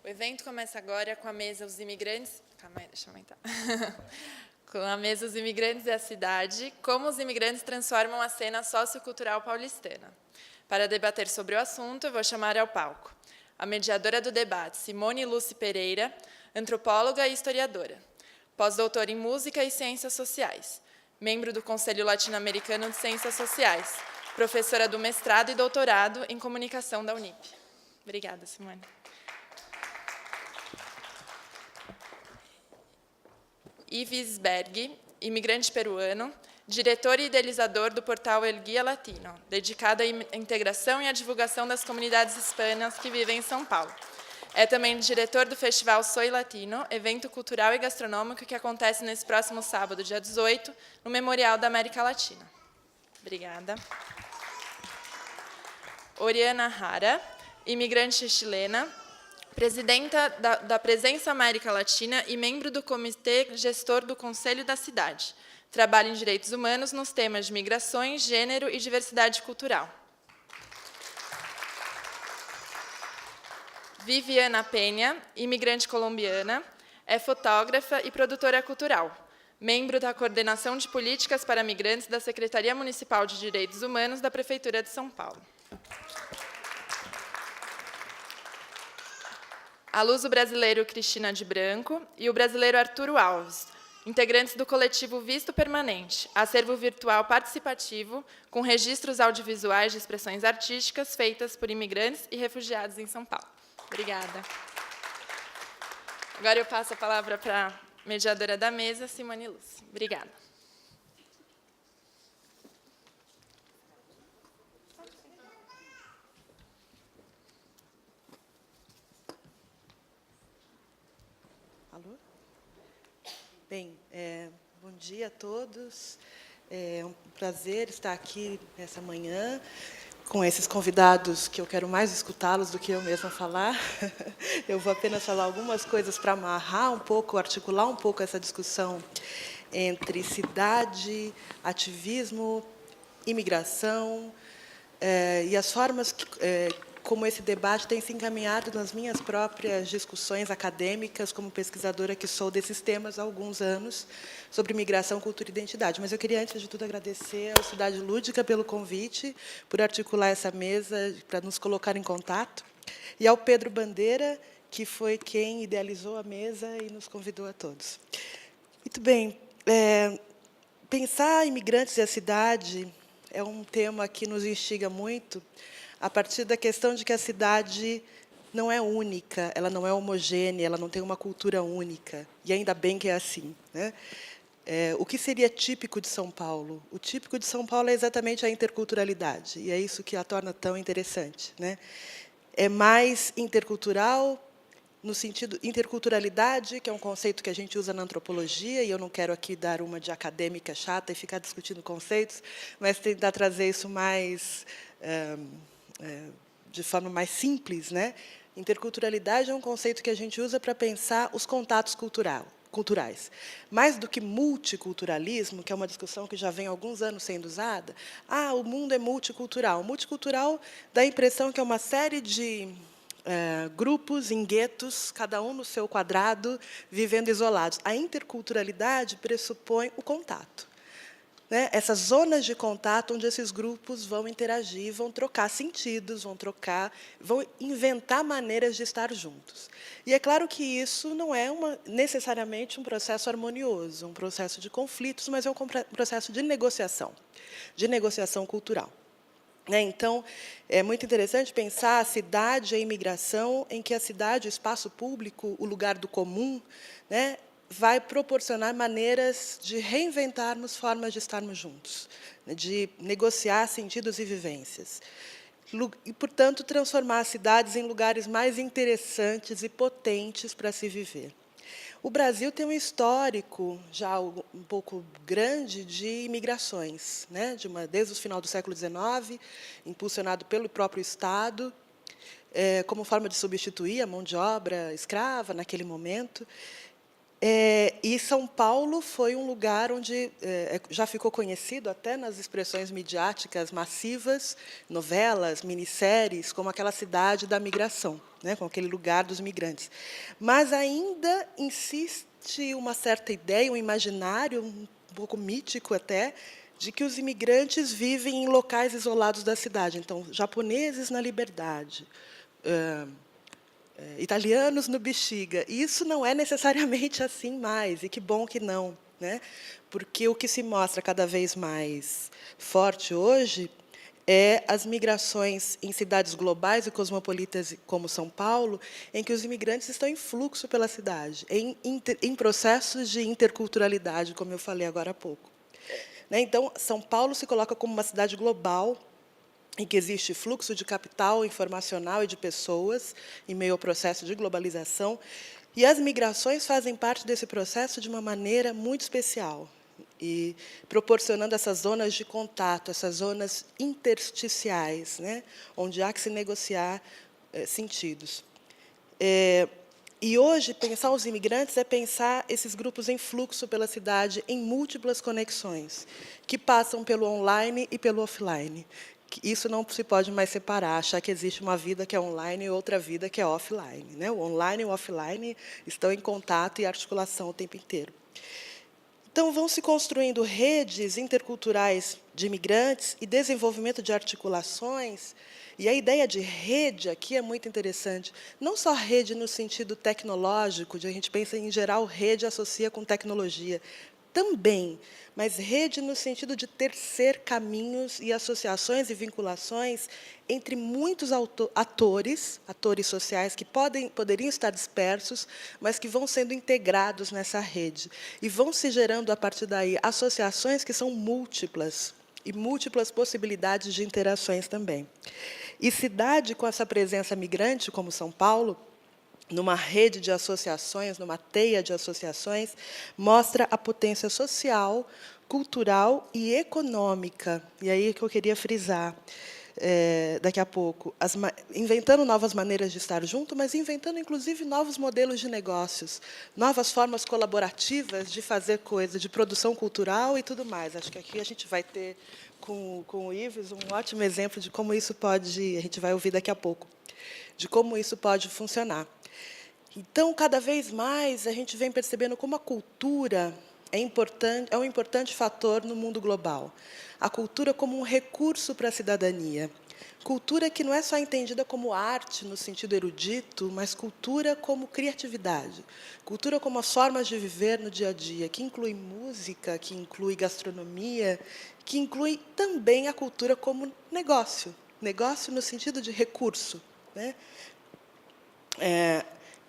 O evento começa agora com a mesa Os Imigrantes... Calma aí, deixa eu aumentar. Com a mesa Os Imigrantes e a Cidade, como os imigrantes transformam a cena sociocultural paulistana. Para debater sobre o assunto, eu vou chamar ao palco a mediadora do debate, Simone Lúcia Pereira, antropóloga e historiadora, pós-doutora em Música e Ciências Sociais, membro do Conselho Latino-Americano de Ciências Sociais, professora do mestrado e doutorado em Comunicação da Unip. Obrigada, Simone. Yves Berg, imigrante peruano, diretor e idealizador do portal El Guia Latino, dedicado à integração e à divulgação das comunidades hispanas que vivem em São Paulo. É também diretor do Festival Soy Latino, evento cultural e gastronômico que acontece nesse próximo sábado, dia 18, no Memorial da América Latina. Obrigada. Oriana Hara, imigrante chilena, presidenta da Presença América Latina e membro do Comitê Gestor do Conselho da Cidade. Trabalha em direitos humanos nos temas de migrações, gênero e diversidade cultural. Viviana Penha, imigrante colombiana, é fotógrafa e produtora cultural, membro da Coordenação de Políticas para Migrantes da Secretaria Municipal de Direitos Humanos da Prefeitura de São Paulo. A luso-brasileiro Cristina de Branco e o brasileiro Arturo Alves, integrantes do coletivo Visto Permanente, acervo virtual participativo com registros audiovisuais de expressões artísticas feitas por imigrantes e refugiados em São Paulo. Obrigada. Agora eu passo a palavra para a mediadora da mesa, Simone Lúcia. Obrigada. Alô? Bem, bom dia a todos. É um prazer estar aqui nessa manhã com esses convidados que eu quero mais escutá-los do que eu mesma falar. Eu vou apenas falar algumas coisas para amarrar um pouco, articular um pouco essa discussão entre cidade, ativismo, imigração, e as formas como esse debate tem se encaminhado nas minhas próprias discussões acadêmicas, como pesquisadora que sou desses temas há alguns anos, sobre migração, cultura e identidade. Mas eu queria, antes de tudo, agradecer ao Cidade Lúdica pelo convite, por articular essa mesa, para nos colocar em contato, e ao Pedro Bandeira, que foi quem idealizou a mesa e nos convidou a todos. Muito bem. Pensar imigrantes e a cidade é um tema que nos instiga muito, a partir da questão de que a cidade não é única, ela não é homogênea, ela não tem uma cultura única, e ainda bem que é assim, né? O que seria típico de São Paulo? O típico de São Paulo é exatamente a interculturalidade, e é isso que a torna tão interessante, né? É mais intercultural, no sentido interculturalidade, que é um conceito que a gente usa na antropologia, e eu não quero aqui dar uma de acadêmica chata e ficar discutindo conceitos, mas tentar trazer isso mais de forma mais simples, né? Interculturalidade é um conceito que a gente usa para pensar os contatos culturais. Mais do que multiculturalismo, que é uma discussão que já vem há alguns anos sendo usada, o mundo é multicultural. Multicultural dá a impressão que é uma série de grupos em guetos, cada um no seu quadrado, vivendo isolados. A interculturalidade pressupõe o contato, né? Essas zonas de contato onde esses grupos vão interagir, vão trocar sentidos, vão inventar maneiras de estar juntos. E é claro que isso não é necessariamente um processo harmonioso, um processo de conflitos, mas é um processo de negociação cultural. Então, é muito interessante pensar a cidade e a imigração, em que a cidade, o espaço público, o lugar do comum, né, vai proporcionar maneiras de reinventarmos formas de estarmos juntos, de negociar sentidos e vivências. E, portanto, transformar as cidades em lugares mais interessantes e potentes para se viver. O Brasil tem um histórico já um pouco grande de imigrações, né? Desde o final do século XIX, impulsionado pelo próprio Estado, como forma de substituir a mão de obra escrava naquele momento. E São Paulo foi um lugar onde já ficou conhecido até nas expressões midiáticas massivas, novelas, minisséries, como aquela cidade da migração, né, com aquele lugar dos migrantes. Mas ainda insiste uma certa ideia, um imaginário, um pouco mítico até, de que os imigrantes vivem em locais isolados da cidade. Então, japoneses na Liberdade, italianos no Bexiga. E isso não é necessariamente assim mais, e que bom que não, né? Porque o que se mostra cada vez mais forte hoje é as migrações em cidades globais e cosmopolitas como São Paulo, em que os imigrantes estão em fluxo pela cidade, em processos de interculturalidade, como eu falei agora há pouco. Né? Então, São Paulo se coloca como uma cidade global, em que existe fluxo de capital informacional e de pessoas, em meio ao processo de globalização, e as migrações fazem parte desse processo de uma maneira muito especial, e proporcionando essas zonas de contato, essas zonas intersticiais, né, onde há que se negociar sentidos. E hoje, pensar os imigrantes é pensar esses grupos em fluxo pela cidade, em múltiplas conexões, que passam pelo online e pelo offline. Isso não se pode mais separar, achar que existe uma vida que é online e outra vida que é offline, né? O online e o offline estão em contato e articulação o tempo inteiro. Então, vão se construindo redes interculturais de imigrantes e desenvolvimento de articulações. E a ideia de rede aqui é muito interessante. Não só rede no sentido tecnológico, de a gente pensa, em geral, rede associa com tecnologia. Também, mas rede no sentido de tecer caminhos e associações e vinculações entre muitos atores sociais que poderiam estar dispersos, mas que vão sendo integrados nessa rede. E vão se gerando, a partir daí, associações que são múltiplas, e múltiplas possibilidades de interações também. E cidade com essa presença migrante, como São Paulo, numa rede de associações, numa teia de associações, mostra a potência social, cultural e econômica. E aí é que eu queria frisar daqui a pouco, inventando novas maneiras de estar junto, mas inventando, inclusive, novos modelos de negócios, novas formas colaborativas de fazer coisa, de produção cultural e tudo mais. Acho que aqui a gente vai ter, com o Ives, um ótimo exemplo de como isso pode, a gente vai ouvir daqui a pouco, de como isso pode funcionar. Então, cada vez mais, a gente vem percebendo como a cultura é um importante fator no mundo global. A cultura como um recurso para a cidadania. Cultura que não é só entendida como arte, no sentido erudito, mas cultura como criatividade. Cultura como as formas de viver no dia a dia, que inclui música, que inclui gastronomia, que inclui também a cultura como negócio. Negócio no sentido de recurso, né?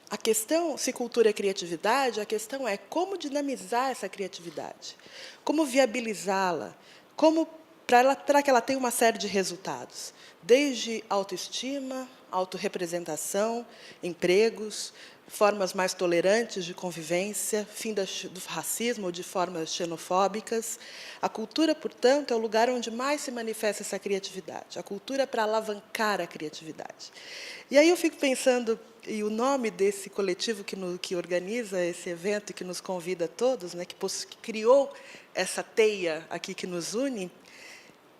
A questão, se cultura é criatividade, a questão é como dinamizar essa criatividade, como viabilizá-la, para que ela tenha uma série de resultados, desde autoestima, autorrepresentação, empregos, formas mais tolerantes de convivência, fim do racismo ou de formas xenofóbicas. A cultura, portanto, é o lugar onde mais se manifesta essa criatividade. A cultura é para alavancar a criatividade. E aí eu fico pensando, e o nome desse coletivo que organiza esse evento e que nos convida a todos, né, que criou essa teia aqui que nos une,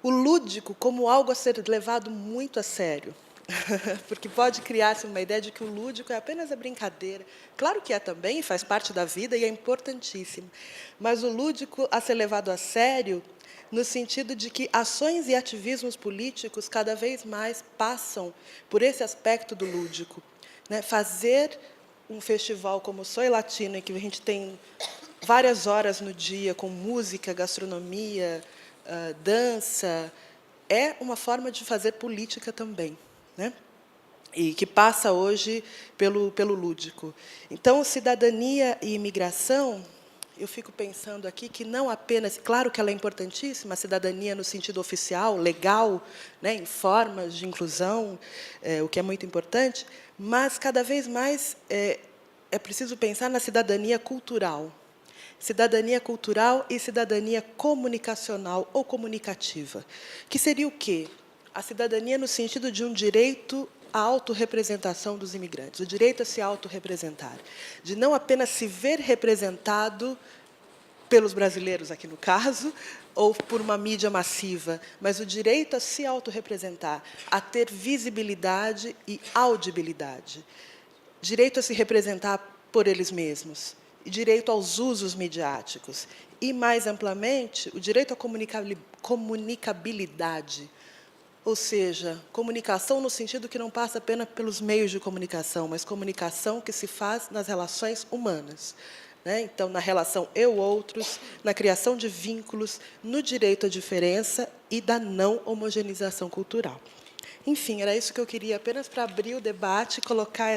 o lúdico como algo a ser levado muito a sério. Porque pode criar-se uma ideia de que o lúdico é apenas a brincadeira. Claro que é também, faz parte da vida e é importantíssimo. Mas o lúdico a ser levado a sério no sentido de que ações e ativismos políticos cada vez mais passam por esse aspecto do lúdico. Né? Fazer um festival como Soy Latino, em que a gente tem várias horas no dia com música, gastronomia, dança, é uma forma de fazer política também, né? E que passa hoje pelo lúdico. Então, cidadania e imigração, eu fico pensando aqui que não apenas, claro que ela é importantíssima, a cidadania no sentido oficial, legal, né, em formas de inclusão, o que é muito importante, mas, cada vez mais, é preciso pensar na cidadania cultural. Cidadania cultural e cidadania comunicacional ou comunicativa. Que seria o quê? A cidadania no sentido de um direito à autorrepresentação dos imigrantes, o direito a se autorrepresentar, de não apenas se ver representado pelos brasileiros, aqui no caso, ou por uma mídia massiva, mas o direito a se autorrepresentar, a ter visibilidade e audibilidade, direito a se representar por eles mesmos, e direito aos usos midiáticos, e, mais amplamente, o direito à comunicabilidade, ou seja, comunicação no sentido que não passa apenas pelos meios de comunicação, mas comunicação que se faz nas relações humanas. Então, na relação eu-outros, na criação de vínculos, no direito à diferença e da não homogeneização cultural. Enfim, era isso que eu queria, apenas para abrir o debate e colocar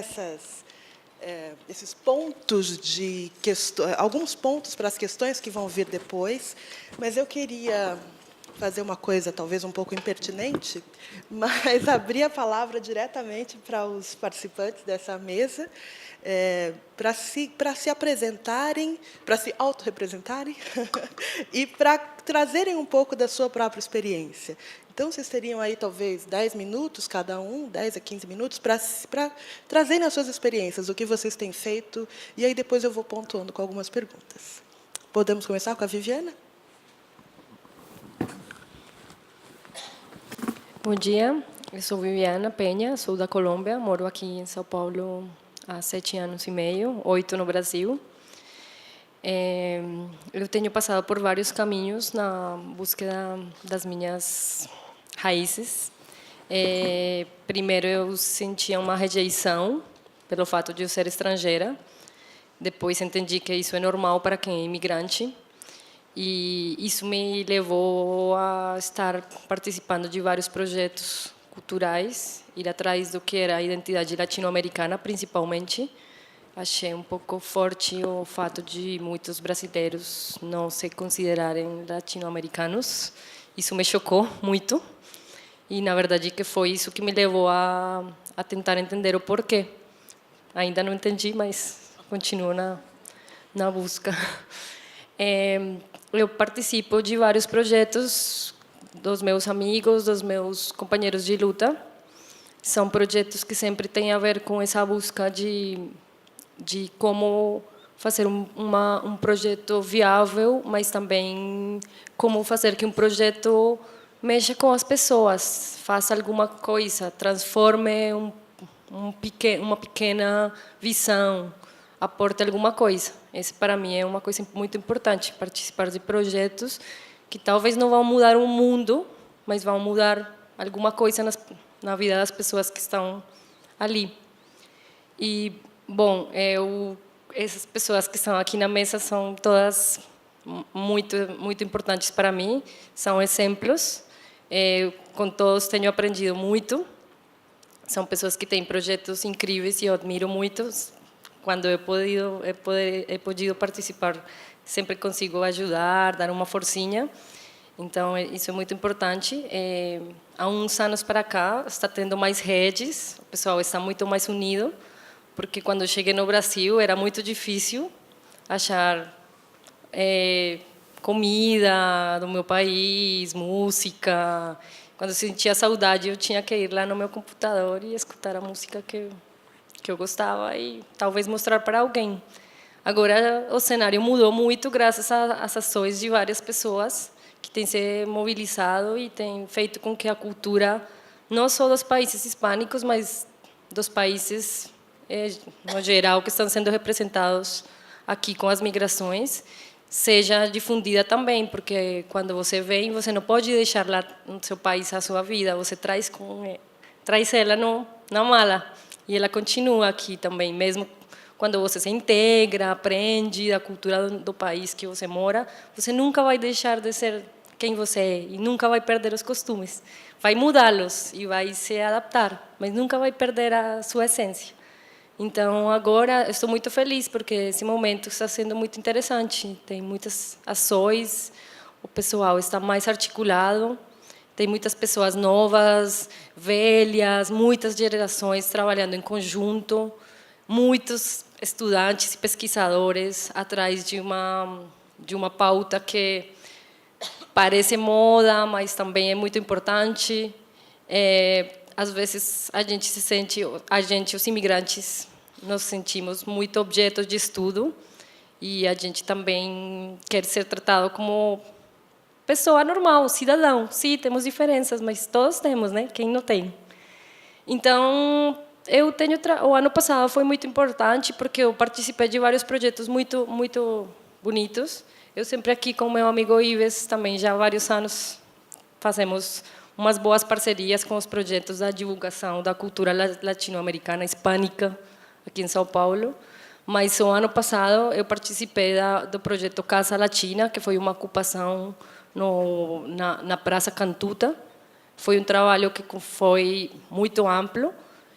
esses pontos de questões, alguns pontos para as questões que vão vir depois, mas eu queria fazer uma coisa talvez um pouco impertinente, mas abrir a palavra diretamente para os participantes dessa mesa, para se apresentarem, para se autorrepresentarem e para trazerem um pouco da sua própria experiência. Então, vocês teriam aí, talvez, 10 minutos, cada um, 10 a 15 minutos, para trazerem as suas experiências, o que vocês têm feito, e aí depois eu vou pontuando com algumas perguntas. Podemos começar com a Viviana? Bom dia, eu sou Viviana Penha, sou da Colômbia, moro aqui em São Paulo há 7 anos e meio, 8 no Brasil. Eu tenho passado por vários caminhos na búsqueda das minhas raízes. Primeiro, eu sentia uma rejeição pelo fato de eu ser estrangeira. Depois, entendi que isso é normal para quem é imigrante. E isso me levou a estar participando de vários projetos culturais, ir atrás do que era a identidade latino-americana, principalmente. Achei um pouco forte o fato de muitos brasileiros não se considerarem latino-americanos. Isso me chocou muito. E, na verdade, que foi isso que me levou a tentar entender o porquê. Ainda não entendi, mas continuo na busca. Eu participo de vários projetos dos meus amigos, dos meus companheiros de luta. São projetos que sempre têm a ver com essa busca de como fazer um projeto viável, mas também como fazer que um projeto mexa com as pessoas, faça alguma coisa, transforme uma pequena visão, aporte alguma coisa. Esse, para mim, é uma coisa muito importante, participar de projetos que talvez não vão mudar o mundo, mas vão mudar alguma coisa na vida das pessoas que estão ali. E, bom, essas pessoas que estão aqui na mesa são todas muito, muito importantes para mim, são exemplos. Com todos tenho aprendido muito. São pessoas que têm projetos incríveis e eu admiro muito. Quando he podido participar, sempre consigo ajudar, dar uma forcinha. Então, isso é muito importante. Há uns anos para cá, está tendo mais redes, o pessoal está muito mais unido, porque quando eu cheguei no Brasil, era muito difícil achar comida do meu país, música. Quando eu sentia saudade, eu tinha que ir lá no meu computador e escutar a música que eu gostava e talvez mostrar para alguém. Agora, o cenário mudou muito graças às ações de várias pessoas que têm se mobilizado e têm feito com que a cultura, não só dos países hispânicos, mas dos países, no geral, que estão sendo representados aqui com as migrações, seja difundida também, porque quando você vem, você não pode deixar lá no seu país a sua vida, você traz ela na mala. E ela continua aqui também, mesmo quando você se integra, aprende a cultura do país que você mora, você nunca vai deixar de ser quem você é e nunca vai perder os costumes. Vai mudá-los e vai se adaptar, mas nunca vai perder a sua essência. Então, agora, eu estou muito feliz, porque esse momento está sendo muito interessante. Tem muitas ações, o pessoal está mais articulado, tem muitas pessoas novas, velhas, muitas gerações trabalhando em conjunto, muitos estudantes e pesquisadores atrás de uma pauta que parece moda, mas também é muito importante. às vezes a gente se sente, os imigrantes, nos sentimos muito objetos de estudo e a gente também quer ser tratado como pessoa normal, cidadão. Sim, temos diferenças, mas todos temos, né? Quem não tem? Então, o ano passado foi muito importante porque eu participei de vários projetos muito bonitos. Eu sempre aqui com meu amigo Ives, também já há vários anos, fazemos umas boas parcerias com os projetos da divulgação da cultura latino-americana hispânica aqui em São Paulo. Mas o ano passado eu participei do projeto Casa Latina, que foi uma ocupação na Praça Cantuta. Foi um trabalho que foi muito amplo.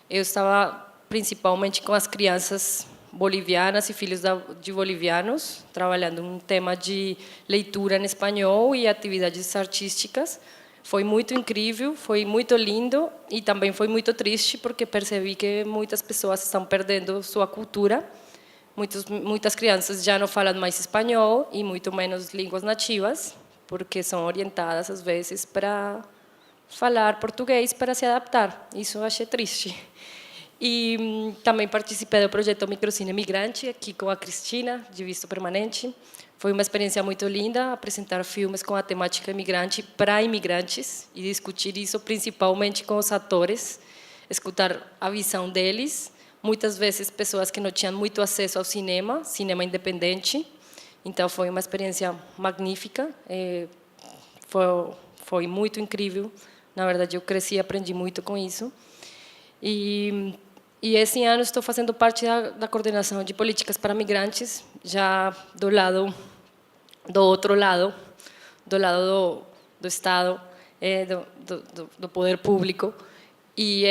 Eu estava principalmente com as crianças bolivianas e filhos de bolivianos, trabalhando um tema de leitura em espanhol e atividades artísticas. Foi muito incrível, foi muito lindo e também foi muito triste porque percebi que muitas pessoas estão perdendo sua cultura. Muitas crianças já não falam mais espanhol e muito menos línguas nativas, porque são orientadas às vezes para falar português para se adaptar. Isso eu achei triste. E também participei do projeto Microcine Migrante, aqui com a Cristina, de Visto Permanente. Foi uma experiência muito linda, apresentar filmes com a temática imigrante para imigrantes e discutir isso principalmente com os atores, escutar a visão deles, muitas vezes pessoas que não tinham muito acesso ao cinema independente. Então, foi uma experiência magnífica, foi muito incrível. Na verdade, eu cresci e aprendi muito com isso. E esse ano estou fazendo parte da coordenação de políticas para migrantes, já do outro lado, do lado do Estado, do poder público. E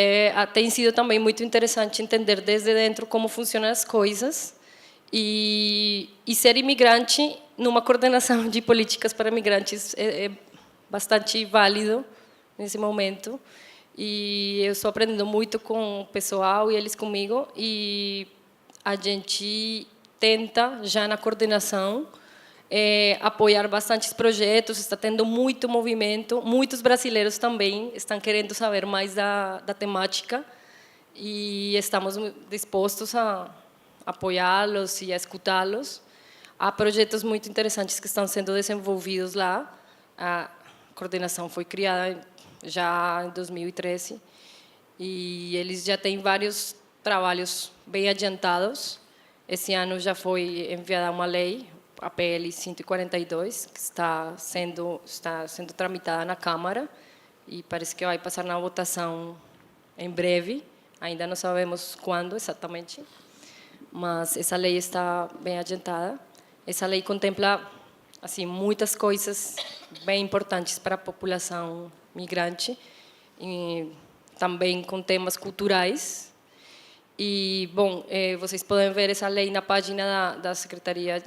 tem sido também muito interessante entender desde dentro como funcionam as coisas e ser imigrante numa coordenação de políticas para migrantes é bastante válido nesse momento. E eu estou aprendendo muito com o pessoal e eles comigo, e a gente tenta, já na coordenação, apoiar bastantes projetos, está tendo muito movimento, muitos brasileiros também estão querendo saber mais da temática e estamos dispostos a apoiá-los e a escutá-los. Há projetos muito interessantes que estão sendo desenvolvidos lá. A coordenação foi criada já em 2013 e eles já têm vários trabalhos bem adiantados. Esse ano já foi enviada uma lei, a PL 142, que está sendo tramitada na Câmara e parece que vai passar na votação em breve. Ainda não sabemos quando exatamente, mas essa lei está bem adiantada. Essa lei contempla assim muitas coisas bem importantes para a população migrante, e também com temas culturais. E, bom, vocês podem ver essa lei na página da Secretaria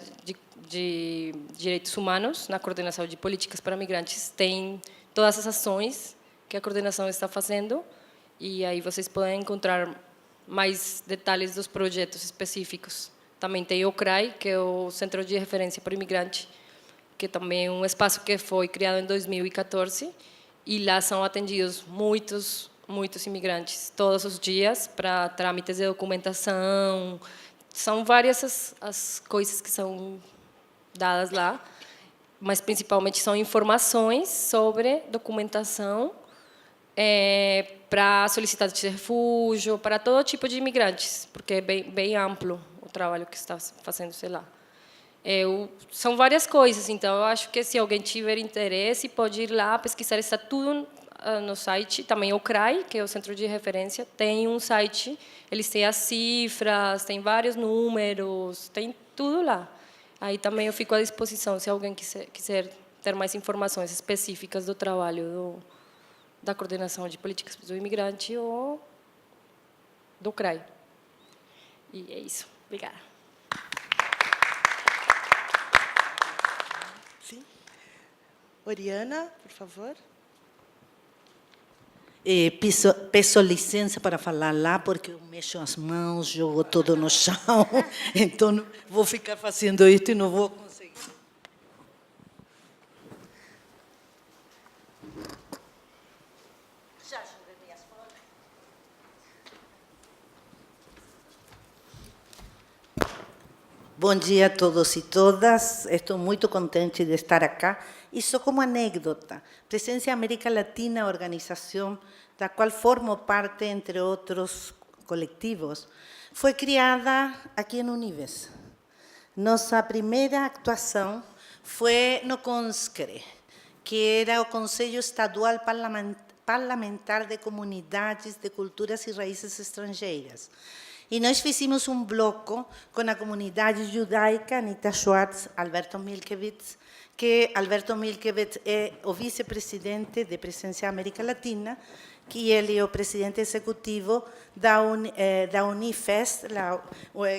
de Direitos Humanos, na Coordenação de Políticas para Migrantes. Tem todas as ações que a coordenação está fazendo, e aí vocês podem encontrar mais detalhes dos projetos específicos. Também tem o CRAI, que é o Centro de Referência para o Imigrante, que também é um espaço que foi criado em 2014, e lá são atendidos muitos imigrantes todos os dias para trâmites de documentação. São várias as coisas que são dadas lá, mas principalmente são informações sobre documentação para solicitantes de refúgio, para todo tipo de imigrantes, porque é bem amplo o trabalho que está fazendo, sei lá. São várias coisas, então eu acho que se alguém tiver interesse pode ir lá pesquisar, está tudo no site. Também o CRAI, que é o Centro de Referência, tem um site, eles têm as cifras, tem vários números, tem tudo lá. Aí também eu fico à disposição se alguém quiser ter mais informações específicas do trabalho da Coordenação de Políticas do Imigrante ou do CRAI. E é isso. Obrigada. Sim. Oriana, por favor. Peço licença para falar lá, porque eu mexo as mãos, jogo tudo no chão, então vou ficar fazendo isso e não vou conseguir. Já joguei minhas fotos. Bom dia a todos e todas. Estou muito contente de estar aqui. E só como anécdota, Presencia América Latina, a organização da qual formo parte, entre outros coletivos, foi criada aqui em Unives. Nossa primeira atuação foi no CONSCRE, que era o Conselho Estadual Parlamentar de Comunidades de Culturas e Raízes Estrangeiras. E nós fizemos um bloco com a comunidade judaica, Anita Schwartz, Alberto Milkevitz, que Alberto Milkevitz é o vice-presidente de Presencia América Latina, que ele é o presidente executivo da Unifest,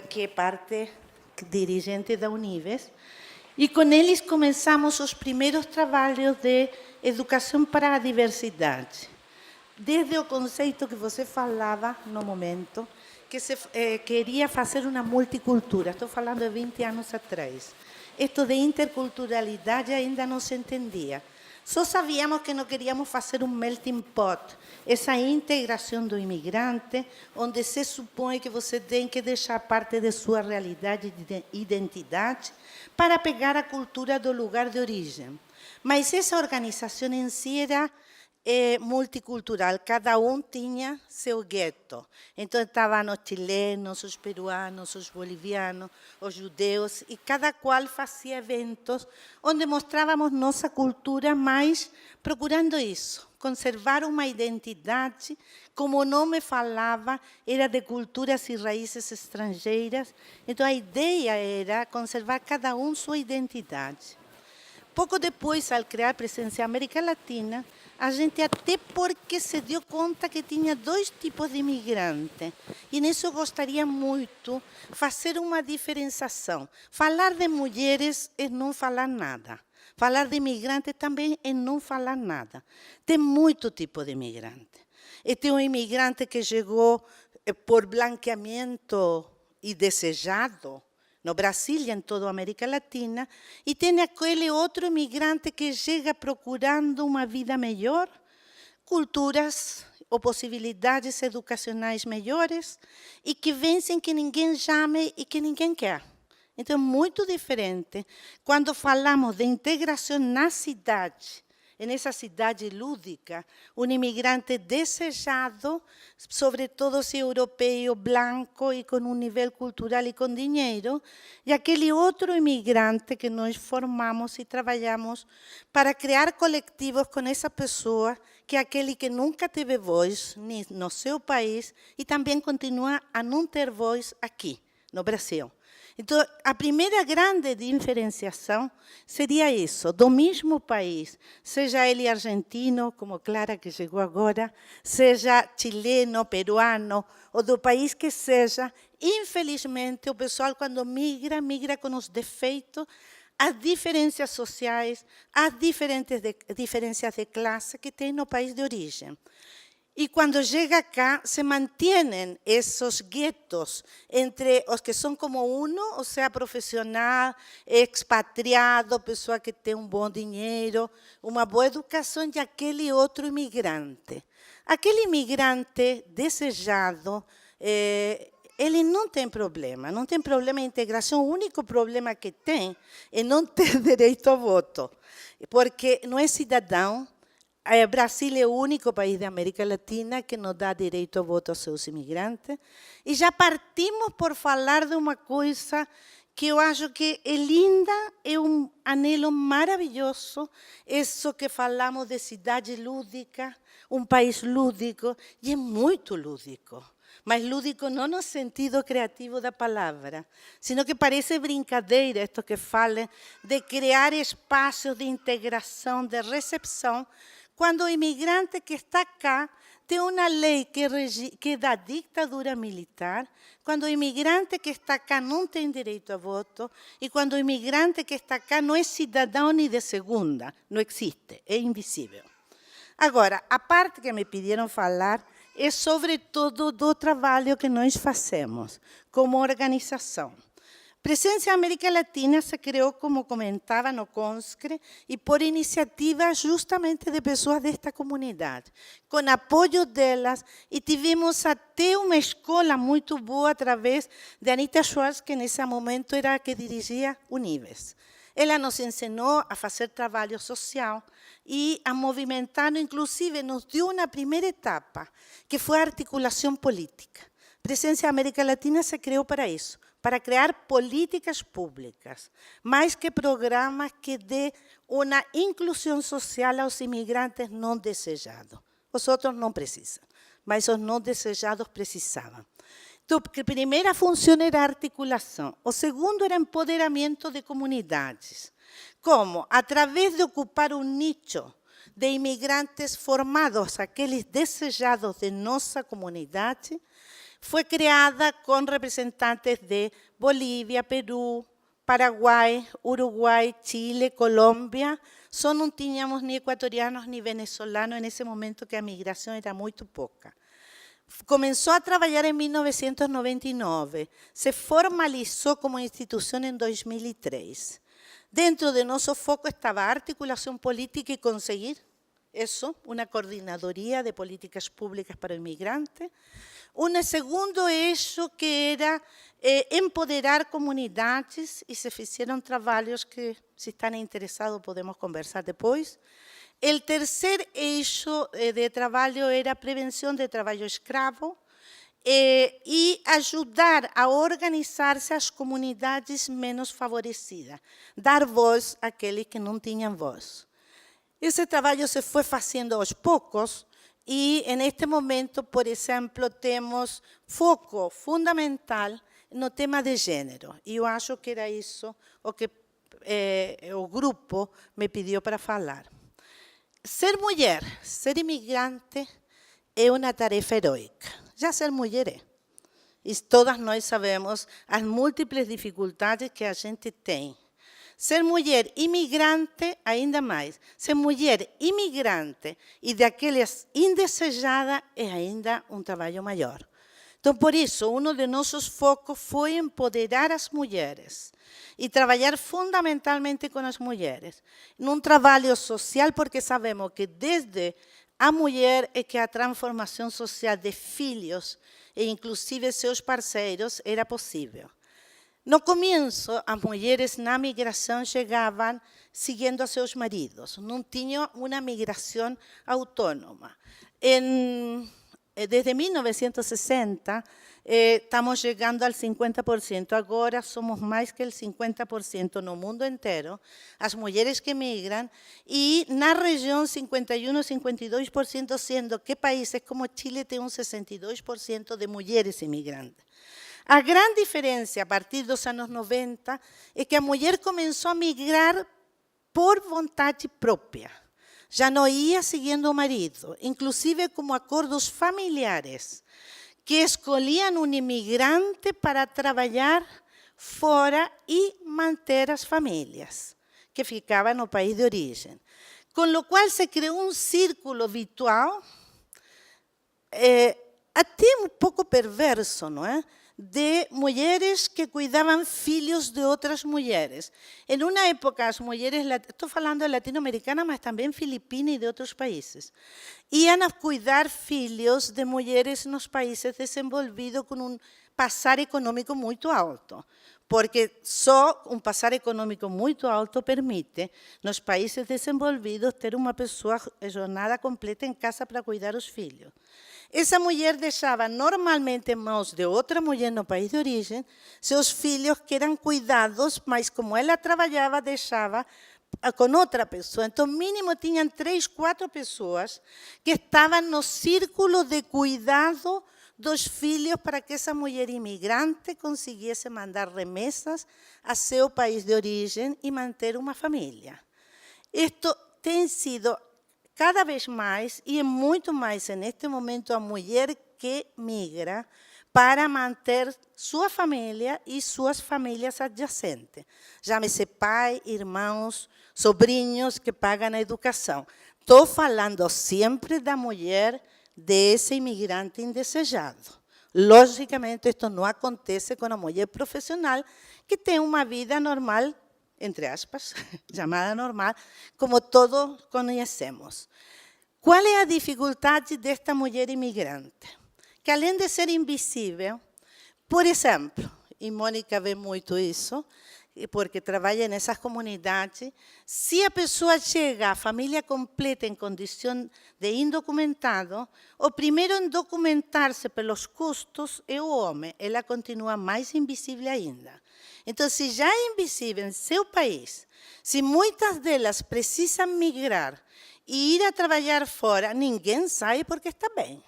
que é parte dirigente da Unives. E com eles começamos os primeiros trabalhos de educação para a diversidade. Desde o conceito que você falava no momento, que se queria fazer uma multicultura, estou falando de 20 anos atrás. Isto de interculturalidade ainda não se entendia. Só sabíamos que não queríamos fazer um melting pot, essa integração do imigrante, onde se supõe que você tem que deixar parte de sua realidade de identidade para pegar a cultura do lugar de origem. Mas essa organização em si era multicultural, cada um tinha seu gueto. Então estavam os chilenos, os peruanos, os bolivianos, os judeus, e cada qual fazia eventos onde mostrávamos nossa cultura, mas procurando isso, conservar uma identidade, como o nome falava, era de culturas e raízes estrangeiras. Então a ideia era conservar cada um sua identidade. Pouco depois, ao criar Presencia América Latina, a gente até porque se deu conta que tinha dois tipos de imigrante. E nisso eu gostaria muito fazer uma diferenciação. Falar de mulheres é não falar nada. Falar de imigrante também é não falar nada. Tem muito tipo de imigrante. E tem um imigrante que chegou por blanqueamento e desejado, no Brasil e em toda a América Latina, e tem aquele outro imigrante que chega procurando uma vida melhor, culturas ou possibilidades educacionais melhores, e que vem sem que ninguém chame e que ninguém quer. Então, é muito diferente quando falamos de integração na cidade, nessa cidade lúdica, um imigrante desejado, sobretudo se europeu, branco e com um nível cultural e com dinheiro, e aquele outro imigrante que nós formamos e trabalhamos para criar coletivos com essa pessoa, que é aquele que nunca teve voz no seu país e também continua a não ter voz aqui, no Brasil. Então, a primeira grande diferenciação seria isso, do mesmo país, seja ele argentino, como Clara, que chegou agora, seja chileno, peruano, ou do país que seja, infelizmente, o pessoal, quando migra, migra com os defeitos, as diferenças sociais, as diferenças de classe que tem no país de origem. E quando chega cá, se mantêm esses guetos entre os que são como uno, ou seja, profissional, expatriado, pessoa que tem um bom dinheiro, uma boa educação, e aquele outro imigrante. Aquele imigrante desejado, ele não tem problema em integração. O único problema que tem é não ter direito ao voto, porque não é cidadão. O Brasil é o único país da América Latina que não dá direito ao voto aos seus imigrantes. E já partimos por falar de uma coisa que eu acho que é linda, é um anelo maravilhoso, isso que falamos de cidade lúdica, um país lúdico, e é muito lúdico. Mas lúdico não no sentido criativo da palavra, sino que parece brincadeira, isto que falam, de criar espaços de integração, de recepção, quando o imigrante que está cá tem uma lei que é da ditadura militar, quando o imigrante que está cá não tem direito a voto, e quando o imigrante que está cá não é cidadão nem de segunda, não existe, é invisível. Agora, a parte que me pediram falar é sobretudo do trabalho que nós fazemos como organização. Presencia América Latina se creó, como comentaba, no CONSCRE y por iniciativa justamente de pessoas desta comunidade, com apoio delas, e tivemos até uma escola muito boa através de Anita Schwartz, que nesse momento era a que dirigia Unives. Ela nos ensinou a fazer trabalho social e a movimentar, inclusive nos deu uma primeira etapa, que foi a articulação política. Presencia América Latina se criou para isso, para crear políticas públicas, mais que programas que dê uma inclusão social aos imigrantes não desejados. Os outros não precisam, mas os não desejados precisavam. Então, a primeira função era a articulação. O segundo era empoderamento de comunidades. Como? Através de ocupar um nicho de imigrantes formados, aqueles desejados de nossa comunidade, foi criada com representantes de Bolívia, Peru, Paraguai, Uruguai, Chile, Colômbia. Só não tínhamos nem equatorianos nem venezuelanos nesse momento, que a migração era muito pouca. Começou a trabalhar em 1999, se formalizou como instituição em 2003. Dentro de nosso foco estava a articulação política e conseguir isso, uma coordenadoria de políticas públicas para o imigrante. Um segundo eixo que era empoderar comunidades, e se fizeram trabalhos que, se estão interessados, podemos conversar depois. O terceiro eixo de trabalho era a prevenção de trabalho escravo e ajudar a organizar-se as comunidades menos favorecidas, dar voz àqueles que não tinham voz. Esse trabalho se foi fazendo aos poucos, e, neste momento, por exemplo, temos foco fundamental no tema de gênero. E eu acho que era isso o que o grupo me pediu para falar. Ser mulher, ser imigrante, é uma tarefa heroica. Já ser mulher é. E todas nós sabemos as múltiplas dificuldades que a gente tem. Ser mulher imigrante, ainda mais. Ser mulher imigrante e daquelas indesejadas é ainda um trabalho maior. Então, por isso, um de nossos focos foi empoderar as mulheres e trabalhar fundamentalmente com as mulheres. Num trabalho social, porque sabemos que desde a mulher é que a transformação social de filhos e inclusive seus parceiros era possível. No começo, as mulheres na migração chegavam seguindo a seus maridos, não tinham uma migração autônoma. Desde 1960, estamos chegando ao 50%. Agora somos mais que o 50% no mundo inteiro, as mulheres que migram, e na região 51% 52%, sendo que países como Chile têm 62% de mulheres imigrantes. A grande diferença, a partir dos anos 90, é que a mulher começou a migrar por vontade própria. Já não ia seguindo o marido, inclusive como acordos familiares, que escolhiam um imigrante para trabalhar fora e manter as famílias, que ficavam no país de origem. Com o qual se criou um círculo virtual, até um pouco perverso, não é? De mulheres que cuidavam filhos de outras mulheres. Em uma época, as mulheres, estou falando latino-americana, mas também filipina e de outros países, iam a cuidar filhos de mulheres nos países desenvolvidos com um passar econômico muito alto, porque só um passar econômico muito alto permite, nos países desenvolvidos, ter uma pessoa jornada completa em casa para cuidar os filhos. Essa mulher deixava normalmente em mãos de outra mulher no país de origem seus filhos que eram cuidados, mas como ela trabalhava, deixava com outra pessoa. Então, mínimo, tinham 3, 4 pessoas que estavam no círculo de cuidado dos filhos para que essa mulher imigrante conseguisse mandar remessas a seu país de origem e manter uma família. Isto tem sido cada vez mais, e é muito mais neste momento, a mulher que migra para manter sua família e suas famílias adjacentes. Chame-se pai, irmãos, sobrinhos que pagam a educação. Estou falando sempre da mulher desse imigrante indesejado. Logicamente, esto no acontece con la mujer profesional que tiene una vida normal, entre aspas, llamada normal, como todos conocemos. ¿Cuál es la dificultad de esta mujer inmigrante? Que além de ser invisível, por exemplo, e Mônica vê muito isso, porque trabalha nessas comunidades, se a pessoa chega, a família completa em condição de indocumentado, o primeiro em documentar-se pelos custos é o homem, ela continua mais invisível ainda. Então, se já é invisível em seu país, se muitas delas precisam migrar e ir a trabalhar fora, ninguém sai porque está bem.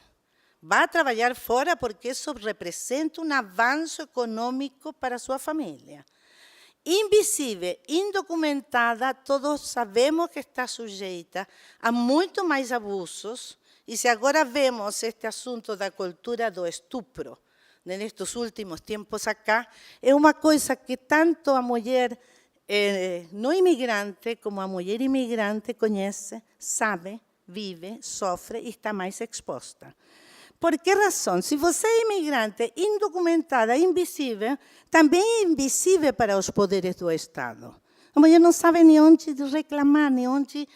Vai a trabalhar fora porque isso representa um avanço econômico para a sua família. Invisível, indocumentada, todos sabemos que está sujeita a muito mais abusos. E se agora vemos este assunto da cultura do estupro, nestes últimos tempos acá, é uma coisa que tanto a mulher não imigrante como a mulher imigrante conhece, sabe, vive, sofre e está mais exposta. Por que razão? Se você é imigrante, indocumentada, invisível, também é invisível para os poderes do Estado. A mulher não sabe nem onde reclamar, nem onde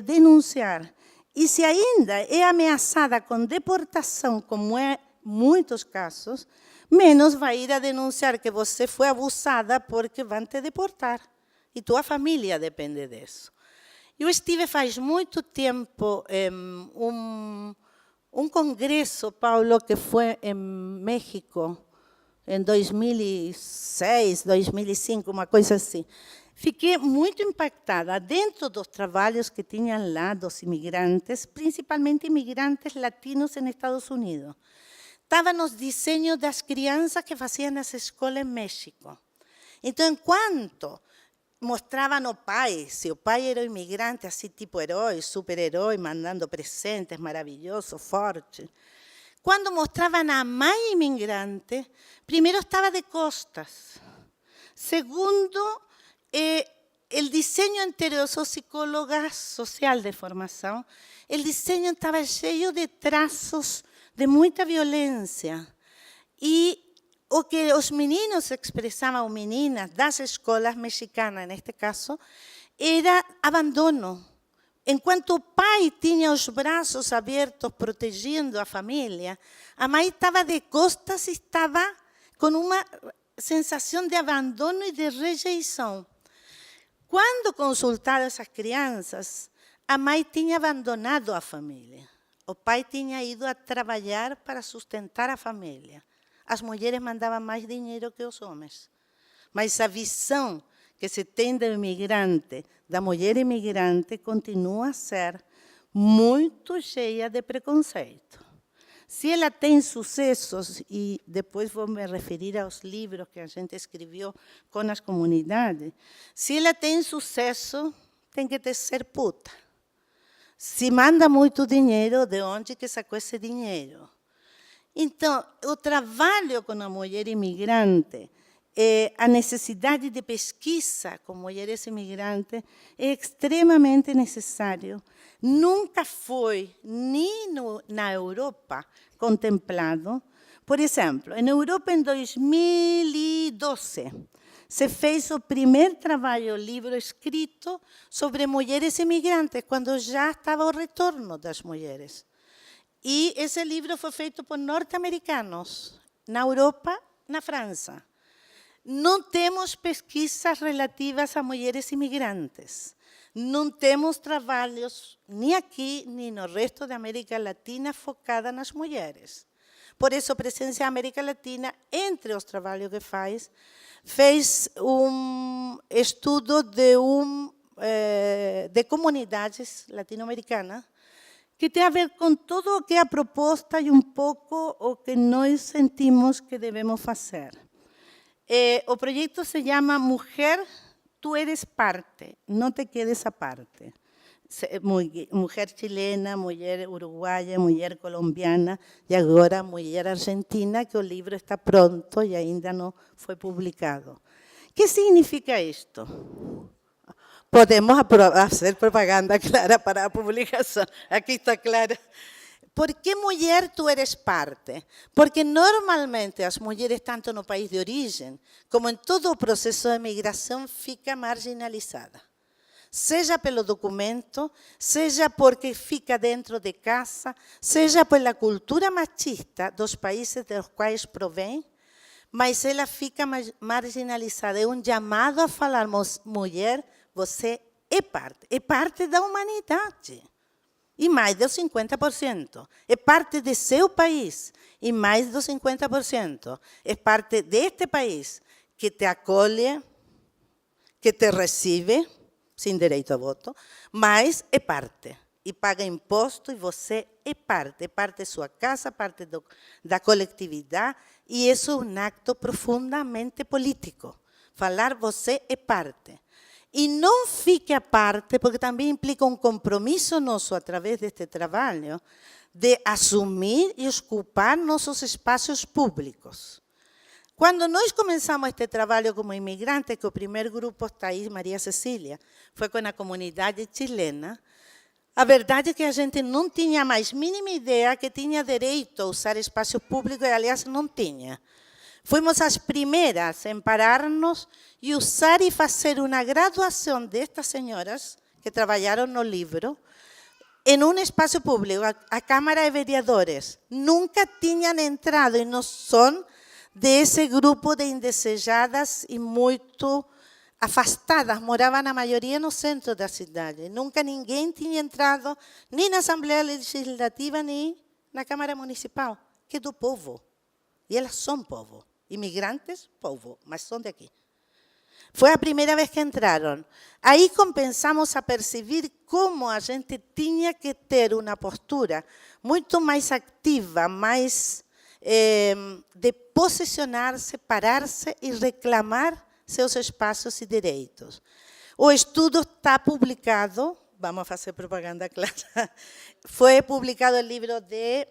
denunciar. E se ainda é ameaçada com deportação, como é em muitos casos, menos vai ir a denunciar que você foi abusada porque vão te deportar. E tua família depende disso. Eu estive faz muito tempo em um congresso, Paulo, que foi em México, em 2006, 2005, uma coisa assim. Fiquei muito impactada dentro dos trabalhos que tinham lá dos imigrantes, principalmente imigrantes latinos nos Estados Unidos. Estavam nos desenhos das crianças que faziam nas escolas em México. Então, enquanto mostravam o pai, se o pai era imigrante, assim tipo herói, super-herói, mandando presentes, maravilhoso, forte. Quando mostravam a mãe imigrante, primeiro estava de costas. Segundo, o desenho anterior, sou psicóloga social de formação, o desenho estava cheio de traços de muita violência. E o que os meninos expressavam, ou meninas, das escolas mexicanas, neste caso, era abandono. Enquanto o pai tinha os braços abertos, protegendo a família, a mãe estava de costas e estava com uma sensação de abandono e de rejeição. Quando consultaram essas crianças, a mãe tinha abandonado a família. O pai tinha ido a trabalhar para sustentar a família. As mulheres mandavam mais dinheiro que os homens. Mas a visão que se tem do imigrante, da mulher imigrante, continua a ser muito cheia de preconceito. Se ela tem sucessos, e depois vou me referir aos livros que a gente escreveu com as comunidades, se ela tem sucesso, tem que ser puta. Se manda muito dinheiro, de onde que sacou esse dinheiro? Então, o trabalho com a mulher imigrante, a necessidade de pesquisa com mulheres imigrantes é extremamente necessário. Nunca foi, nem na Europa, contemplado. Por exemplo, na Europa, em 2012, se fez o primeiro trabalho, livro escrito sobre mulheres imigrantes, quando já estava o retorno das mulheres. E esse livro foi feito por norte-americanos, na Europa, na França. Não temos pesquisas relativas a mulheres imigrantes. Não temos trabalhos, nem aqui, nem no resto da América Latina, focada nas mulheres. Por isso, a Presença América Latina, entre os trabalhos que fez estudo de comunidades latino-americanas, que tem a ver com tudo o que é a proposta e pouco o que nós sentimos que devemos fazer. O projeto se chama Mujer, tú eres parte, não te quedes aparte. Mulher chilena, mulher uruguaia, mulher colombiana e agora mulher argentina, que o livro está pronto e ainda não foi publicado. O que significa isto? Podemos fazer propaganda clara para a publicação. Aqui está clara. por que mulher tu eres parte? Porque normalmente as mulheres, tanto no país de origem, como em todo o processo de migração, fica marginalizada. Seja pelo documento, seja porque fica dentro de casa, seja pela cultura machista dos países dos quais provém, mas ela fica marginalizada. É um chamado a falar, mulher, você é parte da humanidade. E mais do 50%. É parte de seu país. E mais do 50%. É parte deste país que te acolhe, que te recebe, sem direito a voto, mas é parte. E paga imposto e você é parte de sua casa, parte da coletividade, e isso é um acto profundamente político. Falar você é parte. E não fique à parte, porque também implica um compromisso nosso, através deste trabalho, de assumir e ocupar nossos espaços públicos. Quando nós começamos este trabalho como imigrantes, que o primeiro grupo está aí, Maria Cecília, foi com a comunidade chilena, a verdade é que a gente não tinha mais mínima ideia que tinha direito a usar espaço público, e, aliás, não tinha. Fomos as primeiras em parar-nos e usar e fazer uma graduação destas senhoras que trabalharam no livro em um espaço público. A Câmara de Vereadores nunca tinham entrado e não são desse grupo de indesejadas e muito afastadas. Moravam a maioria no centro da cidade. Nunca ninguém tinha entrado nem na Assembleia Legislativa nem na Câmara Municipal, que é do povo. E elas são povo. Imigrantes, povo, mas são daqui. Foi a primeira vez que entraram. Aí começamos a perceber como a gente tinha que ter uma postura muito mais ativa, mais de posicionar-se, parar-se e reclamar seus espaços e direitos. O estudo está publicado, vamos fazer propaganda clara, foi publicado o livro de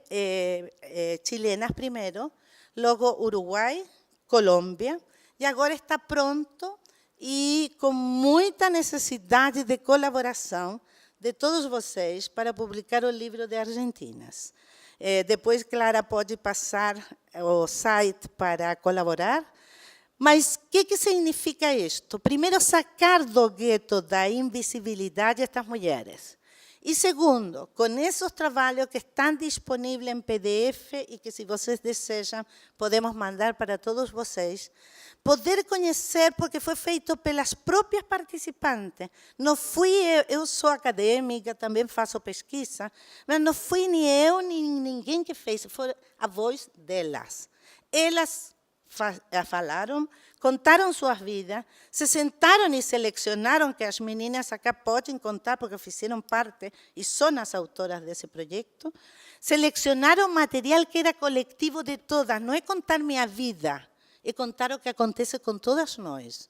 chilenas primeiro, logo Uruguai, Colômbia, e agora está pronto e com muita necessidade de colaboração de todos vocês para publicar o livro de Argentinas. Depois, Clara pode passar o site para colaborar. Mas o que significa isto? Primeiro, sacar do gueto da invisibilidade estas mulheres. E segundo, com esses trabalhos que estão disponíveis em PDF e que, se vocês desejam, podemos mandar para todos vocês, poder conhecer, porque foi feito pelas próprias participantes. Não fui eu sou acadêmica, também faço pesquisa, mas não fui nem eu, nem ninguém que fez, foi a voz delas. Elas falaram, contaram suas vidas, se sentaram e selecionaram, que as meninas acá podem contar, porque fizeram parte e são as autoras desse projeto, selecionaram material que era coletivo de todas, não é contar minha vida, é contar o que acontece com todas nós.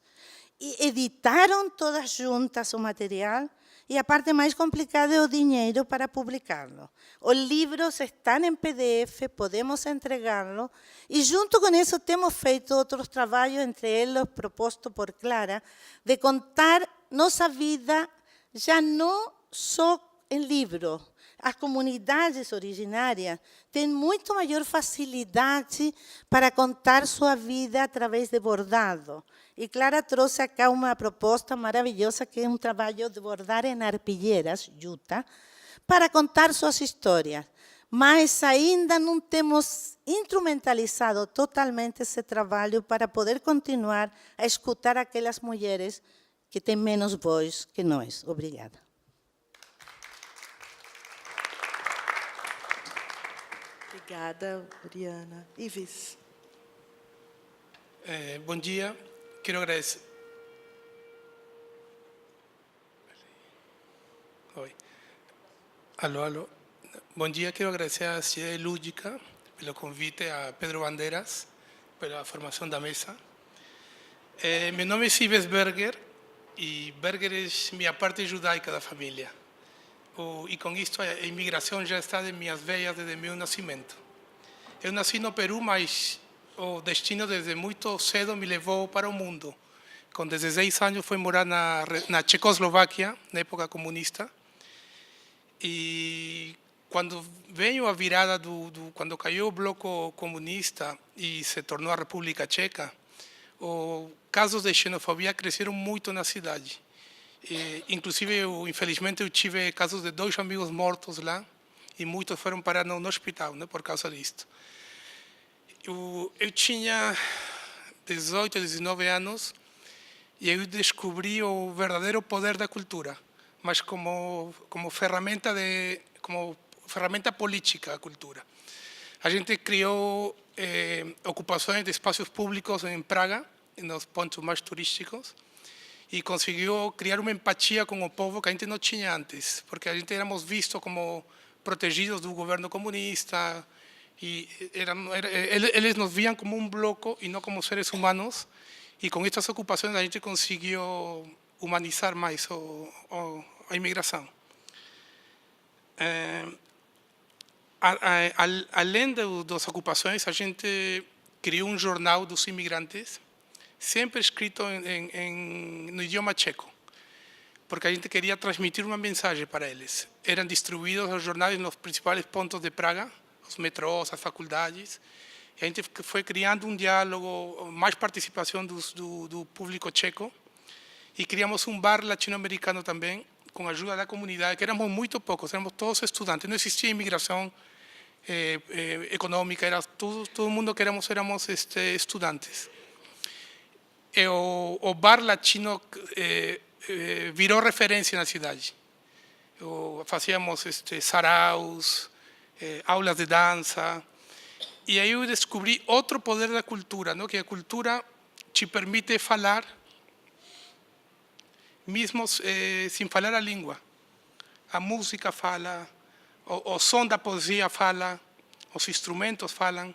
E editaram todas juntas o material, e a parte mais complicada é o dinheiro para publicá-lo. Os livros estão em PDF, podemos entregá-lo, e junto com isso temos feito outros trabalhos, entre eles proposto por Clara, de contar nossa vida já não só em livro. As comunidades originárias têm muito maior facilidade para contar sua vida através de bordado. E Clara trouxe acá uma proposta maravilhosa, que é um trabalho de bordar em arpilheiras, juta, para contar suas histórias. Mas ainda não temos instrumentalizado totalmente esse trabalho para poder continuar a escutar aquelas mulheres que têm menos voz que nós. Obrigada. Obrigada, Oriana. Ives. Bom dia. Quero agradecer. Oi. Alô, alô. Bom dia. Quero agradecer à Cidade Lúdica pelo convite, a Pedro Bandeiras pela formação da mesa. Meu nome é Ives Berger e Berger é minha parte judaica da família. E com isto a imigração já está em minhas veias desde meu nascimento. Eu nasci no Peru, mas o destino desde muito cedo me levou para o mundo. Com 16 anos fui morar na Tchecoslováquia, na época comunista. E quando veio a virada quando caiu o bloco comunista e se tornou a República Tcheca, os casos de xenofobia cresceram muito na cidade. Inclusive, infelizmente, eu tive casos de 2 amigos mortos lá e muitos foram parar no hospital, né, por causa disso. Eu tinha 18, 19 anos e eu descobri o verdadeiro poder da cultura, mas como ferramenta política a cultura. A gente criou ocupações de espaços públicos em Praga, nos pontos mais turísticos, e conseguiu criar uma empatia com o povo que a gente não tinha antes, porque a gente éramos vistos como protegidos do governo comunista, e eles nos viam como um bloco e não como seres humanos, e com estas ocupações a gente conseguiu humanizar mais a imigração. Além das ocupações, a gente criou um jornal dos imigrantes, sempre escrito no idioma tcheco, porque a gente queria transmitir uma mensagem para eles. Eram distribuídos os jornais nos principais pontos de Praga, os metrôs, as faculdades, e a gente foi criando um diálogo, mais participação do público tcheco, e criamos um bar latino-americano também, com a ajuda da comunidade, que éramos muito poucos, éramos todos estudantes, não existia imigração econômica, era todo mundo que éramos estudantes. E o bar latino virou referência na cidade. Fazíamos saraus, aulas de dança, e aí eu descobri outro poder da cultura, não? Que a cultura te permite falar, mesmo sem falar a língua. A música fala, o som da poesia fala, os instrumentos falam.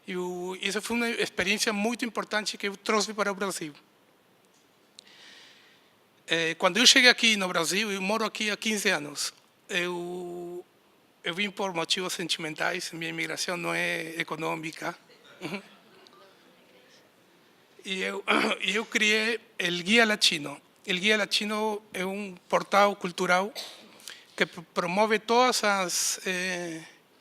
E essa foi uma experiência muito importante que eu trouxe para o Brasil. Quando eu cheguei aqui no Brasil, eu moro aqui há 15 anos, eu vim por motivos sentimentais, minha imigração não é econômica. E eu criei o Guia Latino. O Guia Latino é um portal cultural que promove todas as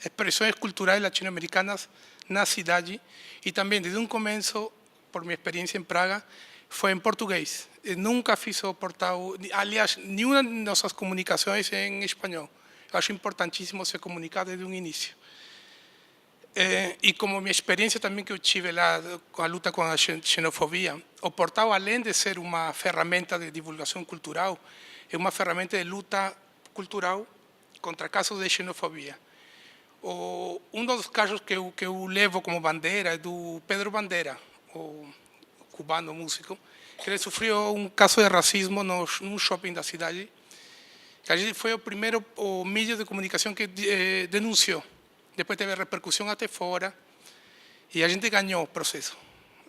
expressões culturais latino-americanas na cidade, e também, desde um começo, por minha experiência em Praga, foi em português. Eu nunca fiz o portal, aliás, nenhuma de nossas comunicações é em espanhol. Eu acho importantíssimo se comunicar desde o início. E como minha experiência também que eu tive lá com a luta com a xenofobia, o portal, além de ser uma ferramenta de divulgação cultural, é uma ferramenta de luta cultural contra casos de xenofobia. Um dos casos que eu levo como bandeira é do Pedro Bandeira, o cubano músico, que ele sofreu um caso de racismo num shopping da cidade. A gente foi o primeiro meio de comunicação que denunciou. Depois teve repercussão até fora e a gente ganhou o processo.